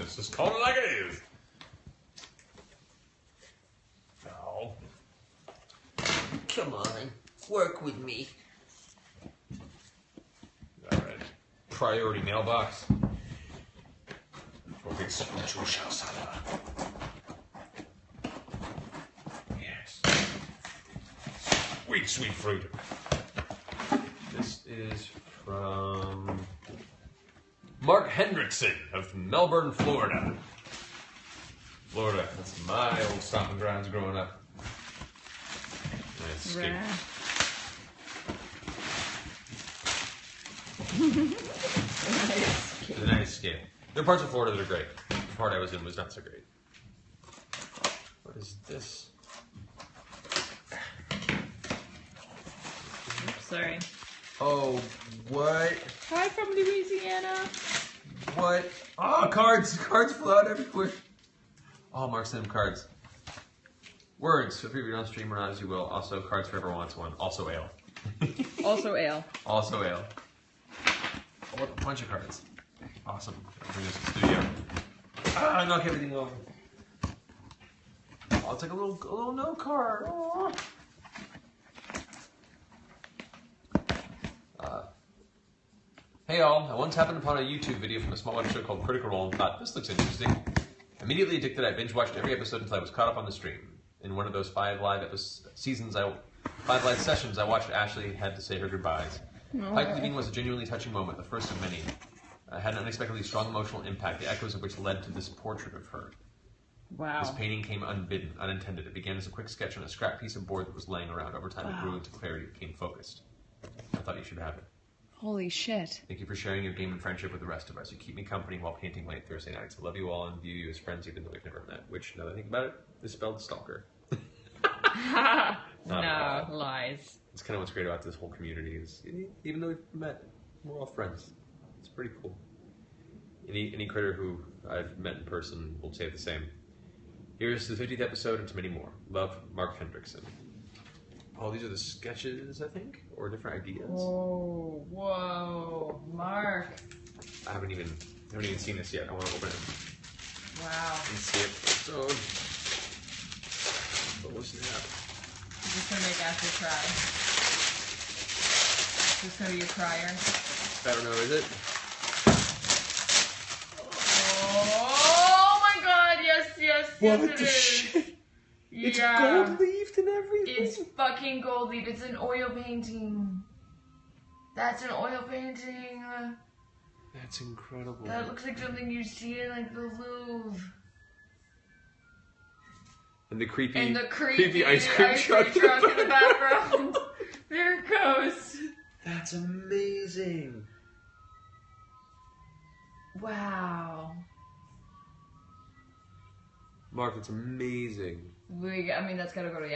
It's just call it like it is. Oh. Come on, work with me. Alright. Priority mailbox. For big yes. Sweet fruit. This is from Mark Hendrickson of Melbourne, Florida. Florida, that's my old stomping grounds growing up. Nice skate. It's a nice scale. There are parts of Florida that are great. The part I was in was not so great. What is this? Oops, sorry. Oh, what? Hi from Louisiana. What? Oh, cards! Cards flew out everywhere. Oh, Mark sent him cards. Words. Feel free to read on stream or not as you will. Also, cards for everyone wants one. Also, ale. Also ale. Also, ale. Oh, a bunch of cards. Awesome. I'll bring this to the studio. Ah, knock everything over. I'll take a little note card. Aww. Hey all, I once happened upon a YouTube video from a small web show called Critical Role and thought, this looks interesting. Immediately addicted, I binge watched every episode until I was caught up on the stream. In one of those 5 live sessions I watched Ashley had to say her goodbyes. Pike leaving was a genuinely touching moment, the first of many. Had an unexpectedly strong emotional impact, the echoes of which led to this portrait of her. Wow. This painting came unbidden, unintended. It began as a quick sketch on a scrap piece of board that was laying around. Over time, it grew into clarity, became focused. I thought you should have it. Holy shit. Thank you for sharing your game and friendship with the rest of us. You keep me company while painting late Thursday nights. I love you all and view you as friends even though we've never met. Which, now that I think about it, is spelled stalker. No, lies. It's kind of what's great about this whole community is, even though we've met, we're all friends. It's pretty cool. Any critter who I've met in person will say the same. Here's the 50th episode and to many more. Love, Mark Hendrickson. Oh, these are the sketches, I think? Or different ideas? Oh, whoa. Mark. I haven't even seen this yet. I want to open it Wow. and see it. So, oh, snap. Is this going to make Ashley cry? Is this going to be a crier? I don't know, is it? Oh my god, yes, it is. Shit? It's Yeah. gold leafed and everything. It's fucking gold leaf. It's an oil painting. That's an oil painting. That's incredible. That looks like something you see in like the Louvre. And the creepy ice cream truck in the background. There it goes. That's amazing. Wow. Mark, it's amazing. I mean, that's gotta go to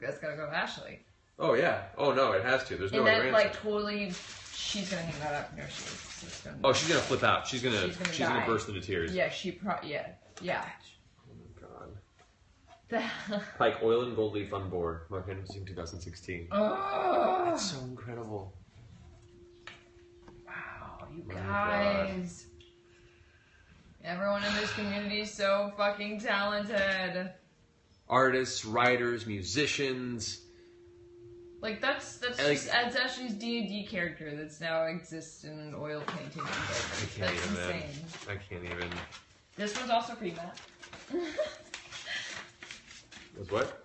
That's gotta go to Ashley. Oh yeah. Oh no, it has to. There's no And other that, answer. like, totally, she's gonna hang that up. No, she's gonna. Oh, she's gonna flip out. She's gonna die. burst into tears. Yeah, yeah. Oh my god. Pike Oil and Gold Leaf on board. Mark Henderson 2016. Oh, That's so incredible. wow, you My guys. Everyone in this community is so fucking talented. Artists, writers, musicians. Like that's Ashley's D&D character that's now exists in an oil painting. I can't That's even. insane. I can't even. This one's also free, Matt. Was what?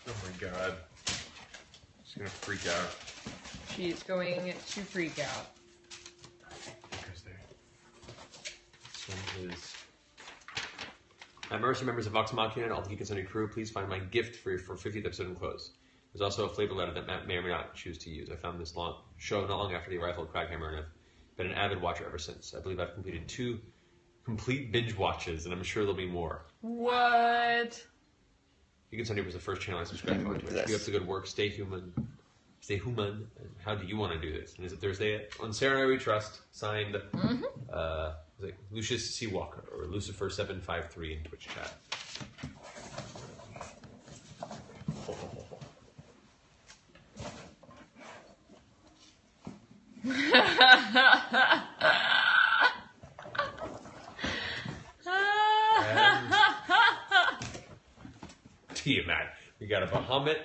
Oh my god. She's gonna freak out. She's going to freak out. Because there. This one is. Mercer members of Vox Machina and all the Geek and Sunday crew, please find my gift for your 50th episode enclosed. There's also a flavor letter that Matt may or may not choose to use. I found this show not long after the arrival of Craghammer, and I've been an avid watcher ever since. I believe I've completed 2 complete binge watches, and I'm sure there'll be more. What? Geek and Sunday was the first channel I subscribed to on Twitch. Keep up the good work. Stay human. Stay human. And how do you want to do this? And is it Thursday? On Sarah and I We Trust. Signed. Was it Lucius C. Walker or Lucifer753 in Twitch chat. Tiamat. We got a Bahamut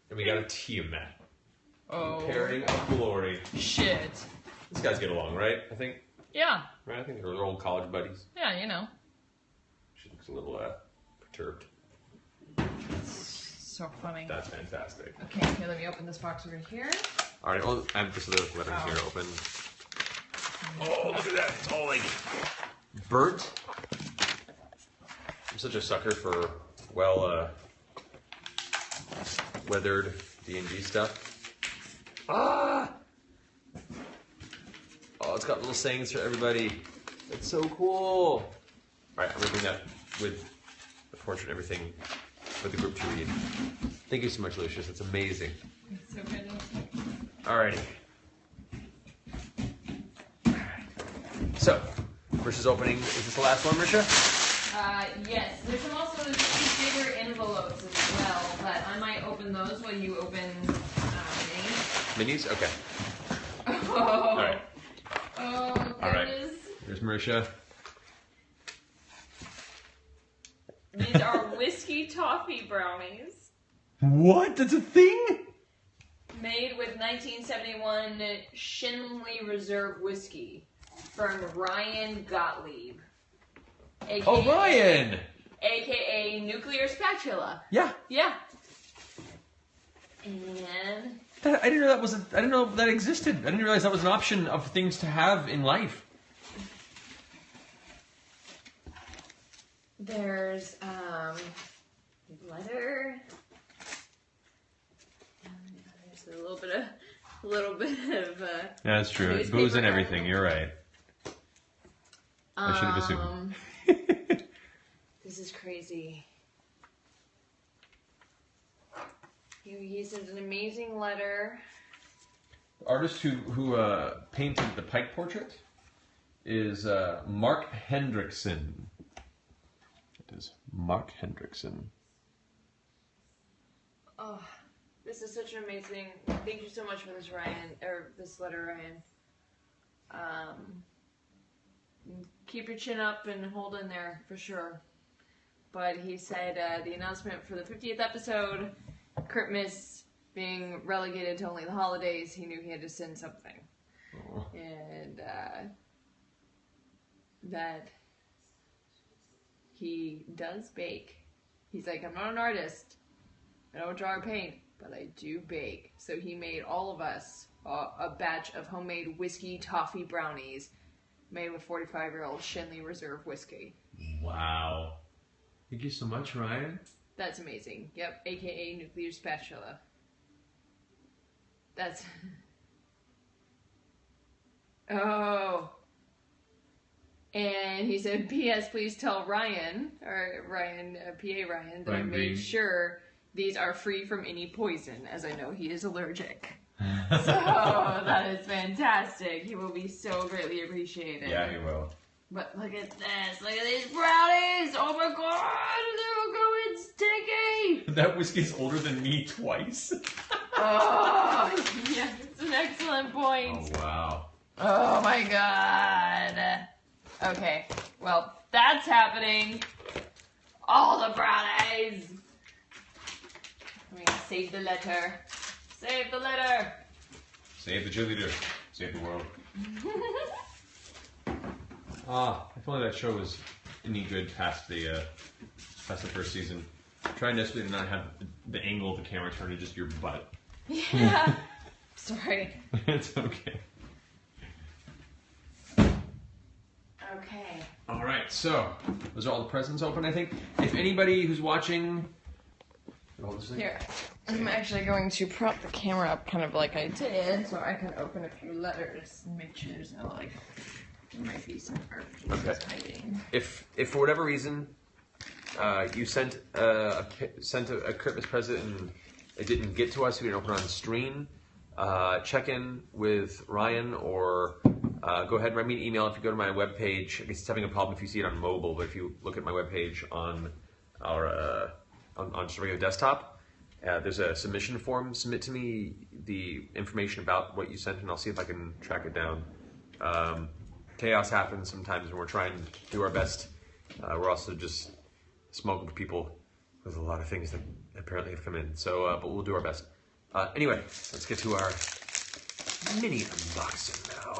and we got a Tiamat. Oh. Pairing of glory. Shit. These guys get along, right? I think. Yeah. Right? I think they're old college buddies. Yeah, you know. She looks a little perturbed. So funny. That's fantastic. Okay, here, let me open this box over here. All right, well, I have this other letter here open. Oh, look at that! It's all like burnt. I'm such a sucker for weathered D&D stuff. Ah! Oh, it's got little sayings for everybody. It's so cool. All right, I'm gonna bring that with the portrait and everything for the group to read. Thank you so much, Lucius. It's amazing. It's so good. Alrighty. So, Marisha's opening. Is this the last one, Marisha? Yes. There's also two bigger envelopes as well, but I might open those while you open Minis? Okay. Oh. Alright. Oh, goodness. Alright. Here's Marisha. These are whiskey toffee brownies. What? That's a thing? Made with 1971 Shinley Reserve whiskey from Ryan Gottlieb. AKA, Oh, Ryan! AKA Nuclear Spatula. Yeah. Yeah. And I didn't know that was. I didn't know that existed. I didn't realize that was an option of things to have in life. there's letter. There's a little bit of Yeah, that's true. newspaper Booze and everything. article. You're right. I should have assumed. This is crazy. He sent an amazing letter. The artist who painted the Pike portrait is Mark Hendrickson. It is Mark Hendrickson. Oh, this is such an amazing. Thank you so much for this, Ryan, or this letter, Ryan. Keep your chin up and hold in there for sure. But he said the announcement for the 50th episode, Critmas being relegated to only the holidays, he knew he had to send something. Oh. And that he does bake. He's like, I'm not an artist. I don't draw or paint, but I do bake. So he made all of us a batch of homemade whiskey toffee brownies made with 45-year-old Shinley Reserve whiskey. Wow. Thank you so much, Ryan. That's amazing. Yep, aka Nuclear Spatula. That's Oh. And he said, P.S. please tell Ryan, or Ryan, PA Ryan, that I Ryan made Green. sure these are free from any poison, as I know he is allergic. So that is fantastic. He will be so greatly appreciated. Yeah, he will. But look at this. Look at these brownies. Oh my god. They're going sticky. That whiskey's older than me twice. Oh, yes. It's an excellent point. Oh, wow. Oh my god. Okay. Well, that's happening. All the brownies. I'm going to save the letter. Save the letter. Save the cheerleader. Save the world. If only that show was any good past the first season. Trying desperately to not have the angle of the camera turn to just your butt. Yeah. Sorry. It's okay. Okay. All right, so those are all the presents open, I think. If anybody who's watching... Hold this thing. Here. I'm actually going to prop the camera up kind of like I did, so I can open a few letters and make sure there's no, like, there might be some art pieces hiding. If for whatever reason you sent a Christmas present and it didn't get to us, we didn't open it on stream, check in with Ryan or go ahead and write me an email. If you go to my webpage, I guess it's having a problem if you see it on mobile, but if you look at my webpage on our on just a regular desktop, there's a submission form. Submit to me the information about what you sent, and I'll see if I can track it down. Chaos happens sometimes when we're trying to do our best. We're also just smoking with people with a lot of things that apparently have come in. So, but we'll do our best. Anyway, let's get to our mini unboxing now.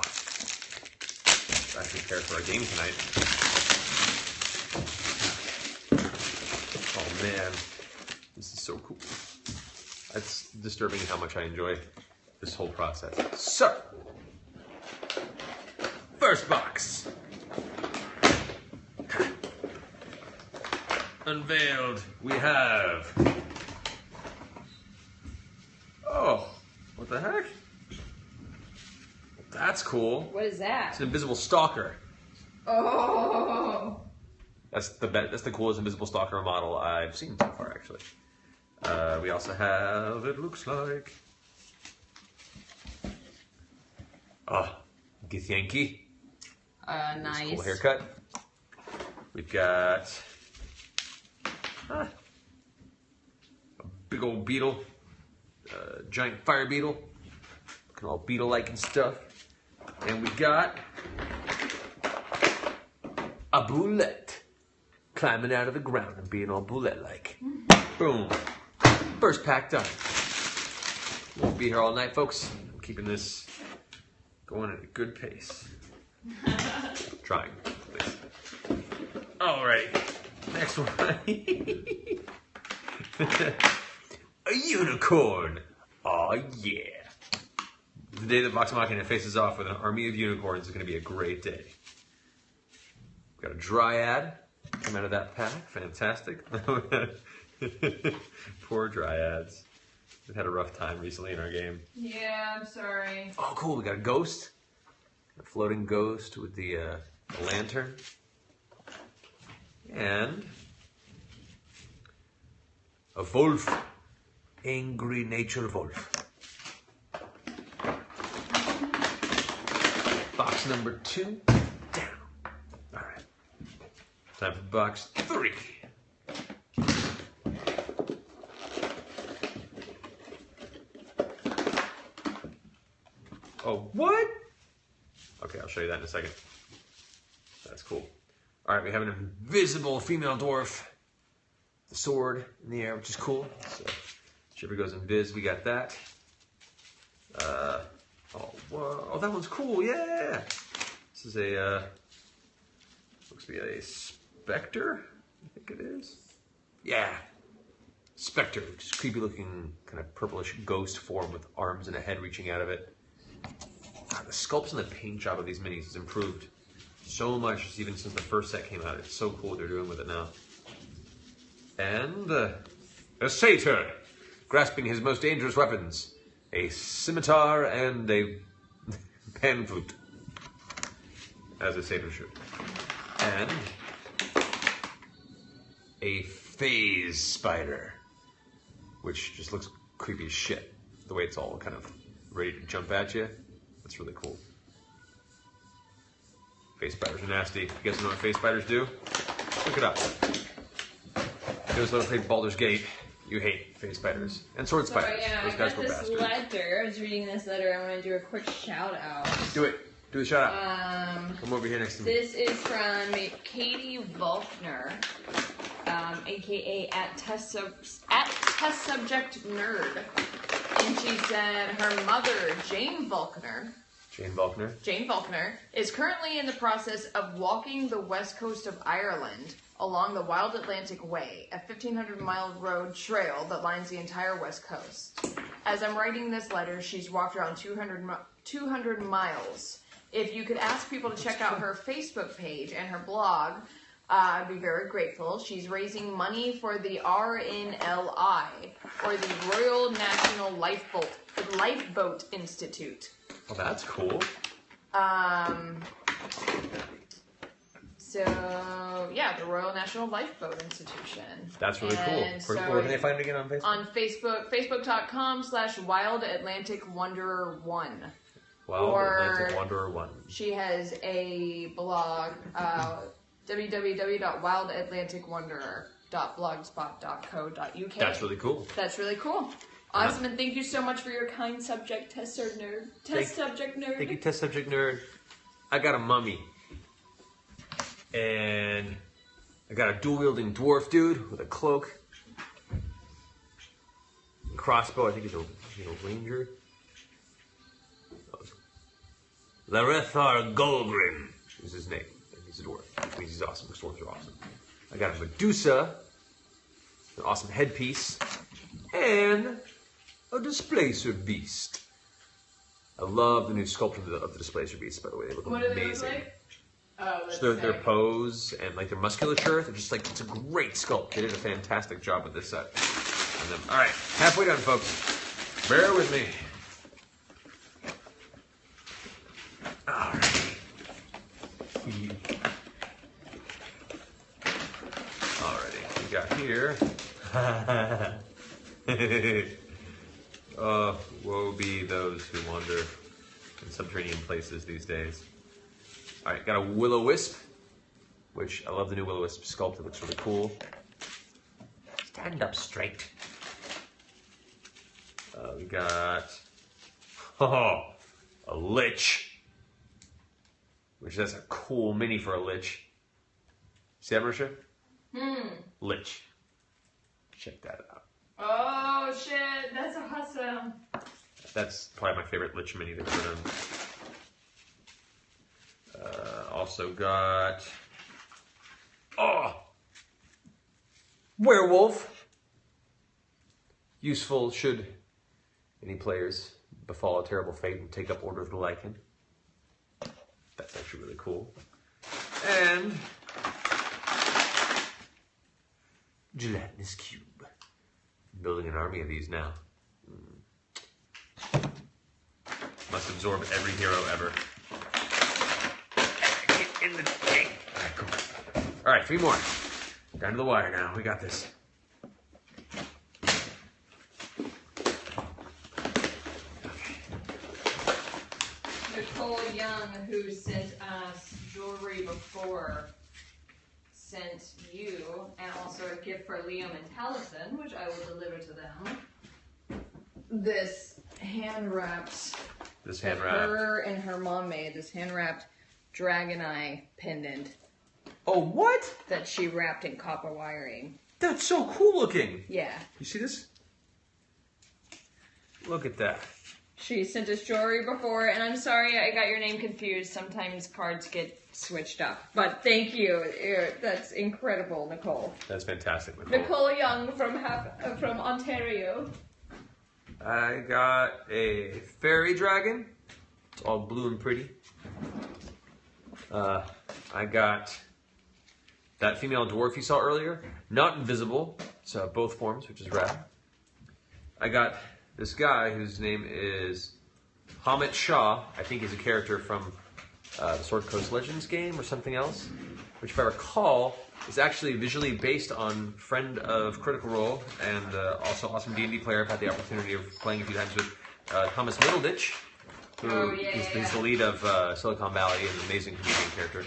I prepared for our game tonight. Oh man, this is so cool. It's disturbing how much I enjoy this whole process. So, first box. Unveiled, we have... Oh, what the heck? That's cool. What is It's that? an invisible stalker. Oh. That's the coolest invisible stalker model I've seen so far, actually. We also have, it looks like... Githyanki. Nice. Cool haircut. We've got a big old beetle, giant fire beetle, looking all beetle-like and stuff. And we got a boulette climbing out of the ground and being all boulette-like. Boom. First pack done. Won't be here all night, folks. I'm keeping this going at a good pace. Trying, at least. All right. Next one. A unicorn. Oh yeah. The day that Vox Machina faces off with an army of unicorns is going to be a great day. We've got a dryad come out of that pack. Fantastic. Poor dryads. They've had a rough time recently in our game. Yeah, I'm sorry. Oh, cool. We got a ghost. A floating ghost with the lantern. And a wolf. Angry nature wolf. Box number 2 down. All right. Time for box 3. Oh, what? Okay, I'll show you that in a second. That's cool. All right, we have an invisible female dwarf. The sword in the air, which is cool. So, whichever goes invis, we got that. Oh, whoa. Oh, that one's cool. Yeah. This is a looks to be a specter. I think it is. Yeah. Specter, which is creepy looking, kind of purplish ghost form with arms and a head reaching out of it. God, the sculpts and the paint job of these minis has improved so much even since the first set came out. It's so cool what they're doing with it now. And a satyr, grasping his most dangerous weapons, a scimitar and a pan flute. as a satyr should. And a phase spider, which just looks creepy as shit. The way it's all kind of ready to jump at you. That's really cool. Phase spiders are nasty. You guys know what phase spiders do? Look it up. Those that played Baldur's Gate, you hate phase spiders. And sword spiders. Yeah, Those I guys got go this bastard. letter. I was reading this letter. I want to do a quick shout out. Do it. Do the shout out. Come over here next to me. This is from Katie Volkner, aka at Test Subject Nerd, and she said her mother Jane Volkner is currently in the process of walking the west coast of Ireland along the Wild Atlantic Way, a 1,500-mile road trail that lines the entire west coast. As I'm writing this letter, she's walked around 200 miles. If you could ask people to check out her Facebook page and her blog, I'd be very grateful. She's raising money for the RNLI, or the Royal National Lifeboat Institute. Oh, that's cool. So, yeah, the Royal National Lifeboat Institution. That's really cool. And so Where can they find it again on Facebook? On Facebook, facebook.com/Wild Atlantic Wanderer 1. Wild Atlantic Wanderer 1. She has a blog, www.wildatlanticwanderer.blogspot.co.uk. That's really cool. That's really cool. Awesome, and thank you so much for your kind subject, Test Subject Nerd. Thank you, Test Subject Nerd. I got a mummy. And I got a dual-wielding dwarf dude with a cloak. And crossbow, I think he's a ranger. Larethar Golgrim is his name. And he's a dwarf, which means he's awesome. The dwarves are awesome. I got a Medusa, an awesome headpiece, and a Displacer Beast. I love the new sculpture of the Displacer Beast, by the way. They look amazing. What do they look like? Oh, just their pose and like their musculature, they're just like, it's a great sculpt. They did a fantastic job with this set. And then, all right, halfway done, folks. Bear with me. All right. Alrighty, we got here. Woe be those who wander in subterranean places these days. Alright, got a Will-O-Wisp, which I love the new Will-O-Wisp sculpt. It looks really cool. Stand up straight. We got a Lich, which is a cool mini for a Lich. See that, Marisha? Lich. Check that out. Oh shit, that's awesome. That's probably my favorite Lich mini they've done. Also got Werewolf. Useful should any players befall a terrible fate and take up Order of the Lycan. That's actually really cool. And Gelatinous Cube. I'm building an army of these now. Must absorb every hero ever. Get in the tank. Alright, come on. Alright, 3 more. Down to the wire now. We got this. Nicole Young, who sent us jewelry before, sent you, and also a gift for Liam and Taliesin, which I will deliver to them. This hand-wrapped. Her and her mom made this hand-wrapped dragon eye pendant. Oh, what? That she wrapped in copper wiring. That's so cool looking. Yeah. You see this? Look at that. She sent us jewelry before, and I'm sorry I got your name confused. Sometimes cards get switched up. But thank you. That's incredible, Nicole. That's fantastic, Nicole. Nicole Young from Ontario. I got a fairy dragon. It's all blue and pretty. I got that female dwarf you saw earlier. Not invisible. It's both forms, which is rad. I got this guy whose name is Hamid Shah. I think he's a character from the Sword Coast Legends game or something else, which if I recall is actually visually based on friend of Critical Role and also awesome D&D player. I've had the opportunity of playing a few times with Thomas Middleditch, who is the lead of Silicon Valley, an amazing comedian character.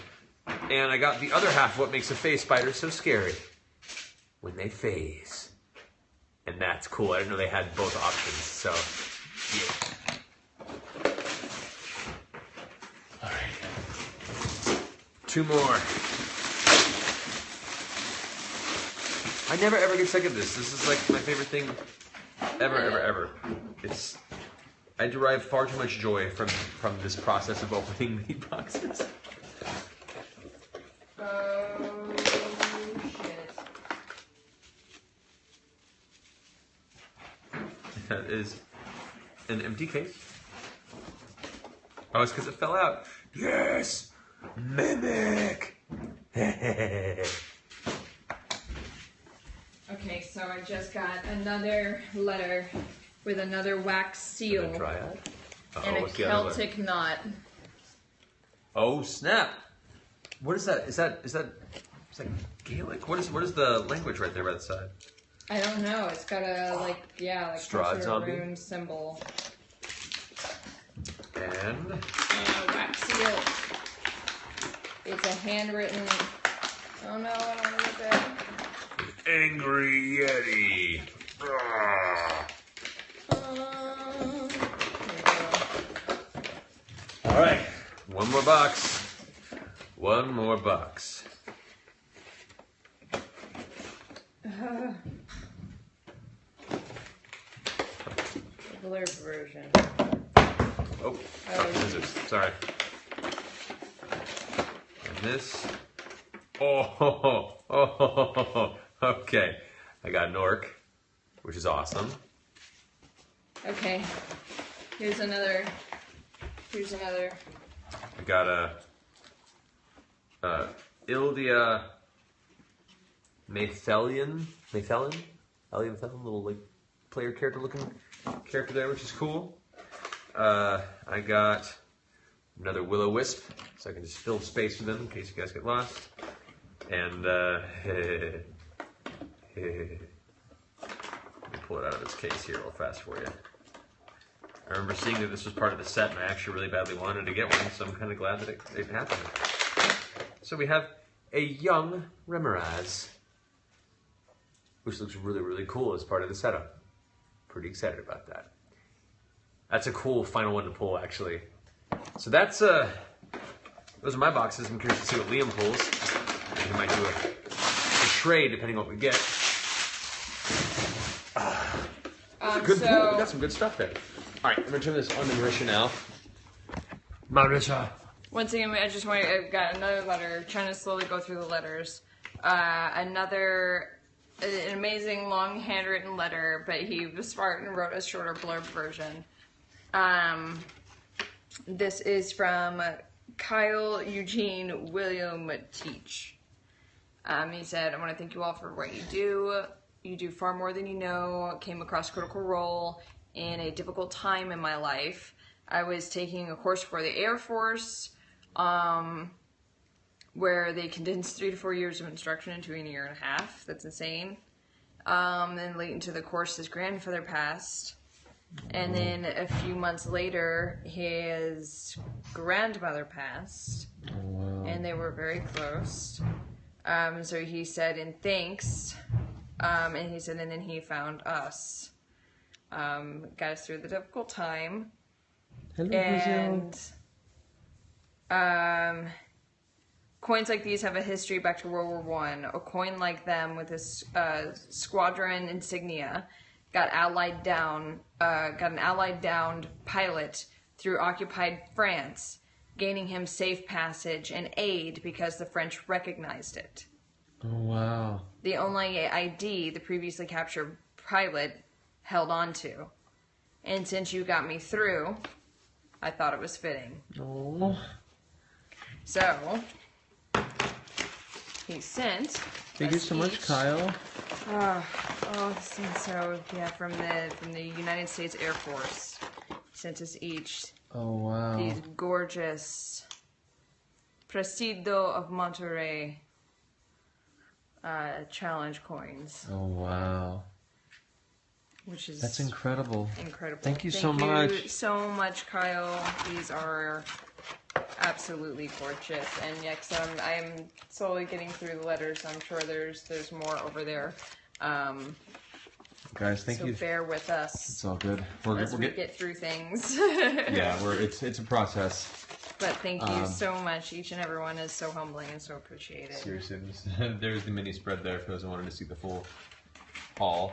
And I got the other half of what makes a phase spider so scary. When they phase. And that's cool. I didn't know they had both options, so yeah. Alright. 2 more. I never ever get sick of this. This is like my favorite thing ever. I derive far too much joy from this process of opening the boxes. Oh, shit. That is an empty case. Oh, it's because it fell out. Yes! Mimic! Okay, so I just got another letter with another wax seal Dryad. and a what's the other Celtic knot. Oh snap! What is that? Is that Gaelic? What is the language right there by the side? I don't know. It's got a Strahd zombie? rune symbol. And Wax seal. It's a handwritten. Oh no! I don't know what that. Angry Yeti. All right, one more box. One more box. The blurred version. Oh, scissors. Sorry. And this. Oh, okay. I got an orc, which is awesome. Okay. Here's another. I got a Ildia Mathelian, little like player character looking character there, which is cool. I got another Will-O-Wisp, so I can just fill space with them in case you guys get lost. And let me pull it out of its case here real fast for you. I remember seeing that this was part of the set, and I actually really badly wanted to get one, so I'm kind of glad that it happened. So we have a young Remoraz, which looks really, really cool as part of the setup. Pretty excited about that. That's a cool final one to pull, actually. So that's those are my boxes. I'm curious to see what Liam pulls. He might do a trade depending on what we get. Good pull. We got some good stuff there. All right, I'm gonna turn this on to Marisha now. Marisha. Once again, I've got another letter. Trying to slowly go through the letters. An amazing long handwritten letter, but he was smart and wrote a shorter blurb version. This is from Kyle Eugene William Teach. He said, I want to thank you all for what you do. You do far more than you know. Came across Critical Role in a difficult time in my life. I was taking a course for the Air Force, where they condensed 3 to 4 years of instruction into a year and a half. That's insane. Then late into the course, his grandfather passed. And then a few months later, his grandmother passed. And they were very close. So he said, in thanks, and he said, and then he found us. Got us through the difficult time. Hello, and coins like these have a history back to World War I. A coin like them with this squadron insignia got an allied downed pilot through occupied France, gaining him safe passage and aid because the French recognized it. Oh, wow. The only ID the previously captured pilot held on to. And since you got me through, I thought it was fitting. Oh. So, he sent. Thank you so much, Kyle. This thing's so from the United States Air Force. Sent us each Oh, wow. these gorgeous Presidio of Monterrey challenge coins, Oh, wow. which is That's incredible. incredible. Thank you so much. Thank you so much, Kyle. These are absolutely gorgeous. And next, I'm slowly getting through the letters. I'm sure there's more over there. Guys, thank So you. bear with us It's all good. as we get through things. Yeah, it's a process. But thank you so much. Each and every one is so humbling and so appreciated. Seriously, there's the mini spread there for those who wanted to see the full haul.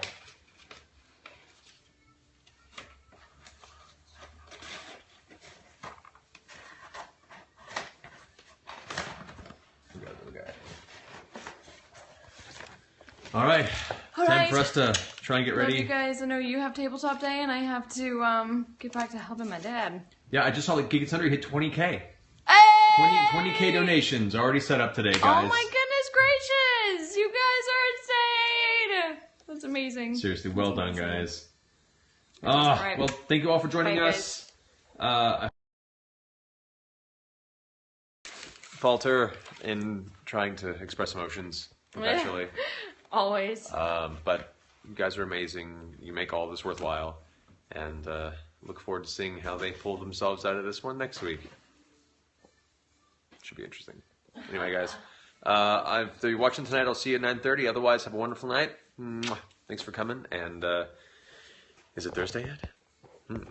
All right, All time right. for us to try and get Love ready. you guys. I know you have tabletop day, and I have to get back to helping my dad. Yeah, I just saw the Geek Center hit 20K. Hey! 20K donations already set up today, guys. Oh my goodness gracious! You guys are insane! That's amazing. Seriously, well done, amazing. guys. right. Well, thank you all for joining Bye, us. Falter in trying to express emotions perpetually. Always. But you guys are amazing. You make all this worthwhile. And look forward to seeing how they pull themselves out of this one next week. Should be interesting. Anyway, guys, if you're watching tonight, I'll see you at 9:30. Otherwise, have a wonderful night. Mwah. Thanks for coming. And is it Thursday yet?